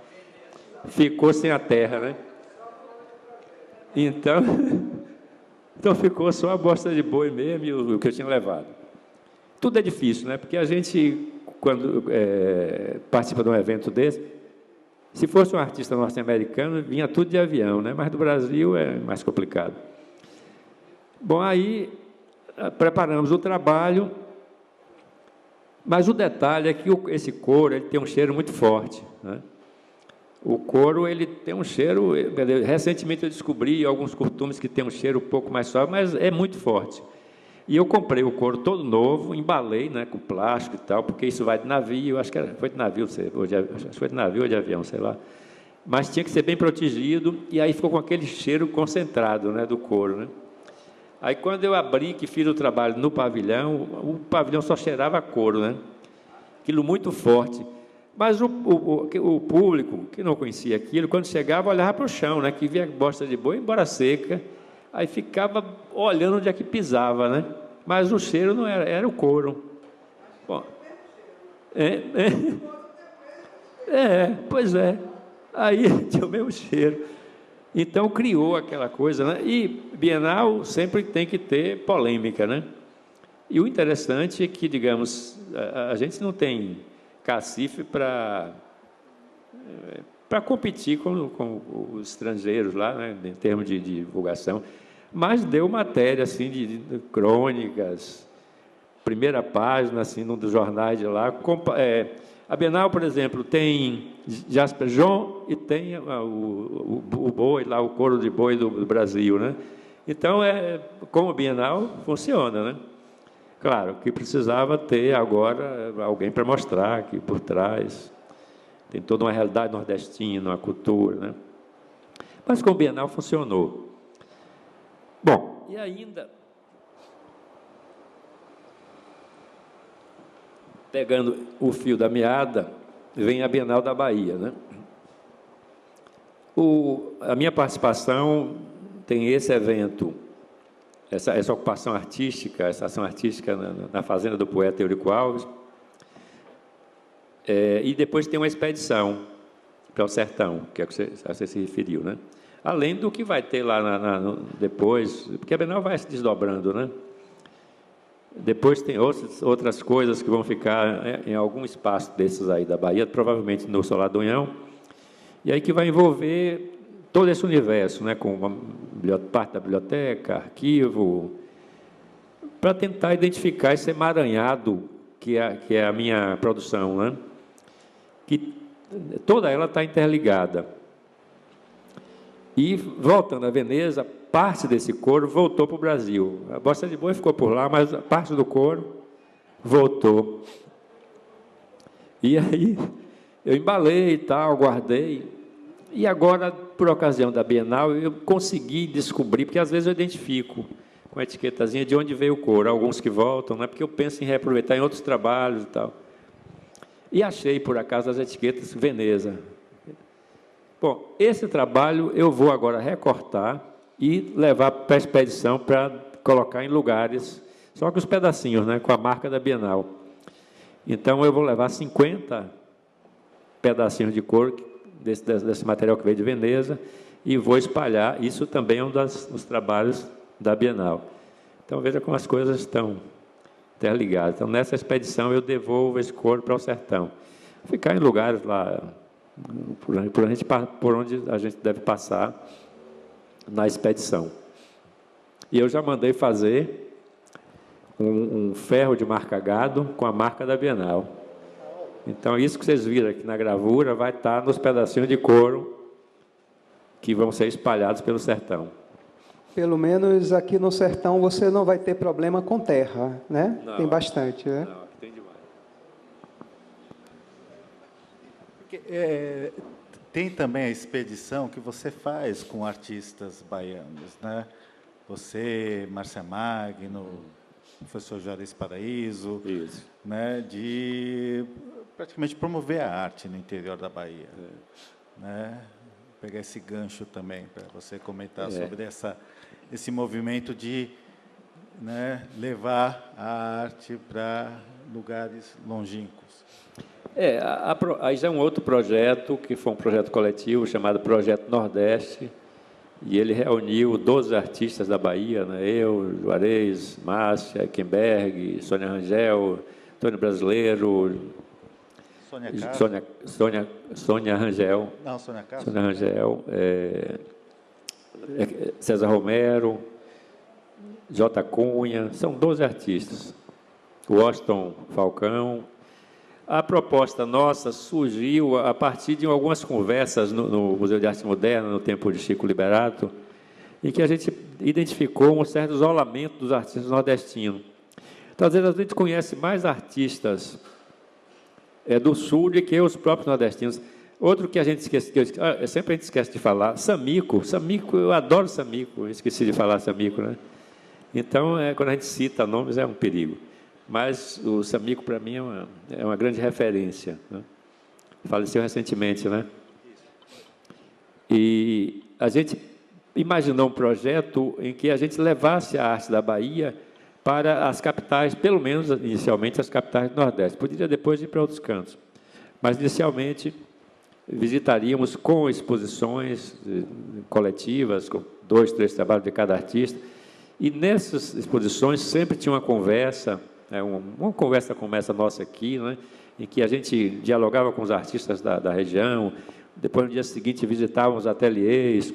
ficou sem a terra, né? Então ficou só a bosta de boi mesmo e o que eu tinha levado. Tudo é difícil, né? Porque a gente, quando participa de um evento desse, se fosse um artista norte-americano, vinha tudo de avião, né? Mas do Brasil é mais complicado. Bom, aí preparamos o trabalho, mas o detalhe é que esse couro ele tem um cheiro muito forte, né? O couro ele tem um cheiro. Recentemente eu descobri alguns costumes que tem um cheiro um pouco mais suave, mas é muito forte. E eu comprei o couro todo novo, embalei, né, com plástico e tal, porque isso vai de navio, acho que foi de navio, acho que foi de navio ou de avião, sei lá. Mas tinha que ser bem protegido, e aí ficou com aquele cheiro concentrado, né, do couro, né? Aí quando eu abri, que fiz o trabalho no pavilhão, o pavilhão só cheirava couro, né? Aquilo muito forte. Mas o público, que não conhecia aquilo, quando chegava, olhava para o chão, né, que via bosta de boi, embora seca, aí ficava olhando onde é que pisava, né? Mas o cheiro não era o couro. Bom, pois é. Aí tinha o mesmo cheiro. Então, criou aquela coisa, né? E Bienal sempre tem que ter polêmica, né? E o interessante é que, digamos, a gente não tem cacife para competir com os estrangeiros lá, né, em termos de divulgação, mas deu matéria assim de crônicas, primeira página assim num dos jornais de lá. A Bienal, por exemplo, tem Jasper John e tem o boi lá, o couro de boi do Brasil, né? Então, como a Bienal funciona, né? Claro que precisava ter agora alguém para mostrar que por trás tem toda uma realidade nordestina, uma cultura, né? Mas com o Bienal funcionou. Bom, e ainda, pegando o fio da meada, vem a Bienal da Bahia, né? A minha participação tem esse evento, essa ocupação artística, essa ação artística na fazenda do poeta Eurico Alves, e depois tem uma expedição para o sertão, que é o que você se referiu, né? Além do que vai ter lá depois, porque a Bienal vai se desdobrando, né? Depois tem outras coisas que vão ficar em algum espaço desses aí da Bahia, provavelmente no Solar do Unhão, e aí que vai envolver todo esse universo, né? Com parte da biblioteca, arquivo, para tentar identificar esse emaranhado que é a minha produção, né? Que toda ela está interligada. E, voltando a Veneza, parte desse couro voltou para o Brasil. A bossa de boi ficou por lá, mas a parte do couro voltou. E aí, eu embalei e tal, guardei. E agora, por ocasião da Bienal, eu consegui descobrir, porque às vezes eu identifico com a etiquetazinha de onde veio o couro. Alguns que voltam, né? Porque eu penso em reaproveitar em outros trabalhos e tal. E achei, por acaso, as etiquetas Veneza. Bom, esse trabalho eu vou agora recortar e levar para a expedição para colocar em lugares, só que os pedacinhos, né, com a marca da Bienal. Então, eu vou levar 50 pedacinhos de couro desse material que veio de Veneza e vou espalhar. Isso também é um dos trabalhos da Bienal. Então, veja como as coisas estão interligadas. Então, nessa expedição, eu devolvo esse couro para o sertão. Ficar em lugares lá por onde a gente deve passar na expedição. E eu já mandei fazer um ferro de marca-gado com a marca da Bienal. Então, isso que vocês viram aqui na gravura vai estar nos pedacinhos de couro que vão ser espalhados pelo sertão. Pelo menos aqui no sertão você não vai ter problema com terra, né? Não, tem bastante, né? Não, tem demais. Tem também a expedição que você faz com artistas baianos, né? Você, Márcia Magno, professor Juarez Paraíso, Isso. Né? De praticamente promover a arte no interior da Bahia. Né? Vou pegar esse gancho também para você comentar sobre esse movimento de, né, levar a arte para lugares longínquos. Aí já é um outro projeto, que foi um projeto coletivo, chamado Projeto Nordeste, e ele reuniu 12 artistas da Bahia, né? Eu, Juarez, Márcia, Kemberg, Sônia Rangel, Antônio Brasileiro, Sônia Rangel, Não, Sônia Castro. Sônia Rangel, César Romero, J. Cunha, são 12 artistas, Washington Falcão. A proposta nossa surgiu a partir de algumas conversas no Museu de Arte Moderna, no tempo de Chico Liberato, em que a gente identificou um certo isolamento dos artistas nordestinos. Então, às vezes, a gente conhece mais artistas do Sul do que os próprios nordestinos. Outro que a gente esquece, sempre a gente esquece de falar, Samico, eu adoro Samico, eu esqueci de falar Samico, né? Então, quando a gente cita nomes, é um perigo. Mas o Samico, para mim, é uma grande referência, né? Faleceu recentemente, né? E a gente imaginou um projeto em que a gente levasse a arte da Bahia para as capitais, pelo menos inicialmente as capitais do Nordeste. Poderia depois ir para outros cantos, mas inicialmente visitaríamos com exposições coletivas, com 2, 3 trabalhos de cada artista, e nessas exposições sempre tinha uma conversa, uma conversa como essa nossa aqui, né, em que a gente dialogava com os artistas da região, depois no dia seguinte visitávamos ateliês,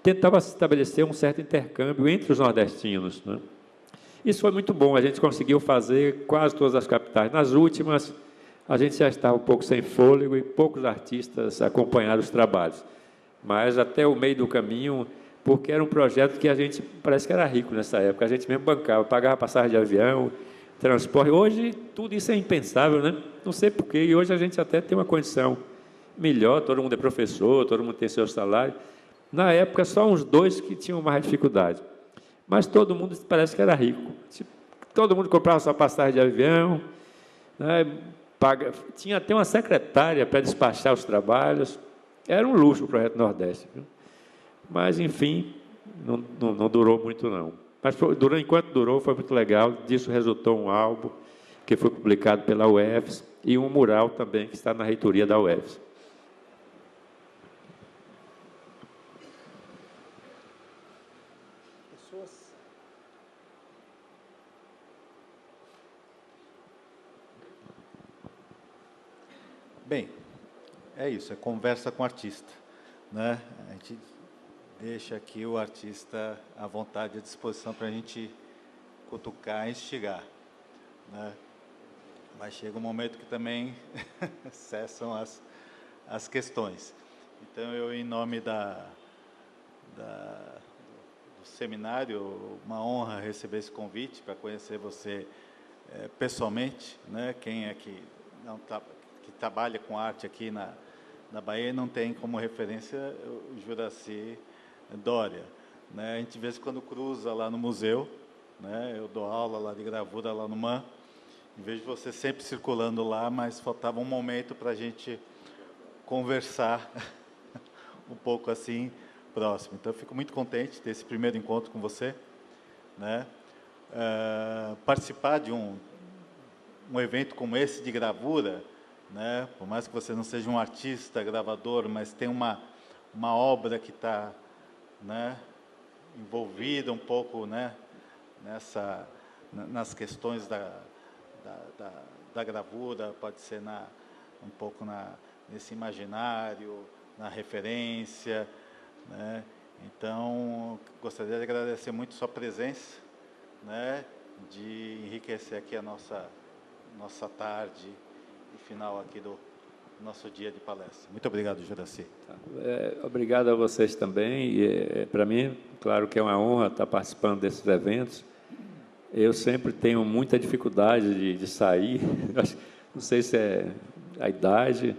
tentava estabelecer um certo intercâmbio entre os nordestinos, né. Isso foi muito bom, a gente conseguiu fazer quase todas as capitais. Nas últimas, a gente já estava um pouco sem fôlego e poucos artistas acompanharam os trabalhos. Mas até o meio do caminho, porque era um projeto que a gente parece que era rico nessa época, a gente mesmo bancava, pagava passagem de avião, transporte. Hoje, tudo isso é impensável, né? Não sei porquê, e hoje a gente até tem uma condição melhor, todo mundo é professor, todo mundo tem seu salário. Na época, só uns 2 que tinham mais dificuldade. Mas todo mundo parece que era rico. Todo mundo comprava sua passagem de avião, né? Tinha até uma secretária para despachar os trabalhos. Era um luxo o Projeto Nordeste. Viu? Mas, enfim, não durou muito, não. Mas enquanto durou, foi muito legal. Disso resultou um álbum que foi publicado pela UFES e um mural também que está na reitoria da UFES. Bem, é isso, é conversa com o artista, né? A gente deixa aqui o artista à vontade, à disposição para a gente cutucar e instigar, né? Mas chega um momento que também cessam as questões. Então, eu, em nome do seminário, uma honra receber esse convite para conhecer você pessoalmente, né? Quem é que não está... que trabalha com arte aqui na Bahia, não tem como referência o Juracy Dória, né? A gente de vez em quando cruza lá no museu, né? Eu dou aula lá de gravura lá no MAN, e vejo você sempre circulando lá, mas faltava um momento para a gente conversar um pouco assim, próximo. Então, eu fico muito contente de ter esse primeiro encontro com você, né? Participar de um evento como esse de gravura, né? Por mais que você não seja um artista gravador, mas tem uma obra que está, né, envolvida um pouco, né, nas questões da gravura, pode ser um pouco nesse imaginário, na referência, né? Então, gostaria de agradecer muito sua presença, né, de enriquecer aqui a nossa tarde e final aqui do nosso dia de palestra. Muito obrigado, Juracy. Obrigado a vocês também. Para mim, claro que é uma honra estar participando desses eventos. Eu sempre tenho muita dificuldade de sair, não sei se é a idade.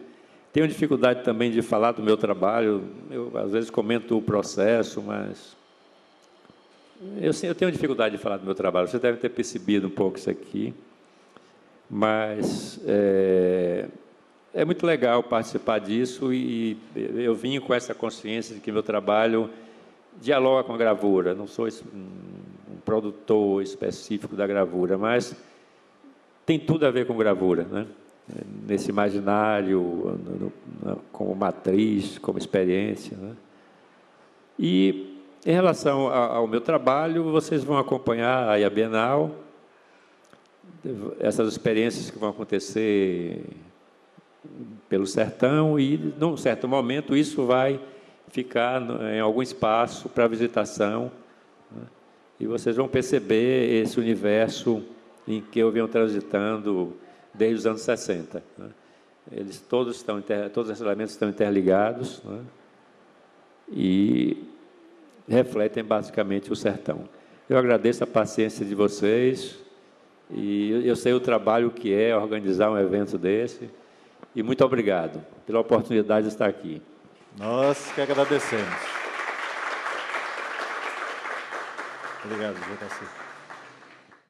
Tenho dificuldade também de falar do meu trabalho. Eu, às vezes, comento o processo, mas eu tenho dificuldade de falar do meu trabalho. Você deve ter percebido um pouco isso aqui. Mas é muito legal participar disso e eu vim com essa consciência de que meu trabalho dialoga com a gravura. Não sou um produtor específico da gravura, mas tem tudo a ver com gravura, né? Nesse imaginário, como matriz, como experiência, né? E, em relação ao meu trabalho, vocês vão acompanhar aí a Bienal, essas experiências que vão acontecer pelo sertão e, num certo momento, isso vai ficar em algum espaço para visitação, né? E vocês vão perceber esse universo em que eu venho transitando desde os anos 60. Né? Todos esses elementos estão interligados, né? E refletem basicamente o sertão. Eu agradeço a paciência de vocês. E eu sei o trabalho que é organizar um evento desse. E muito obrigado pela oportunidade de estar aqui. Nós que agradecemos. Obrigado, Juracy.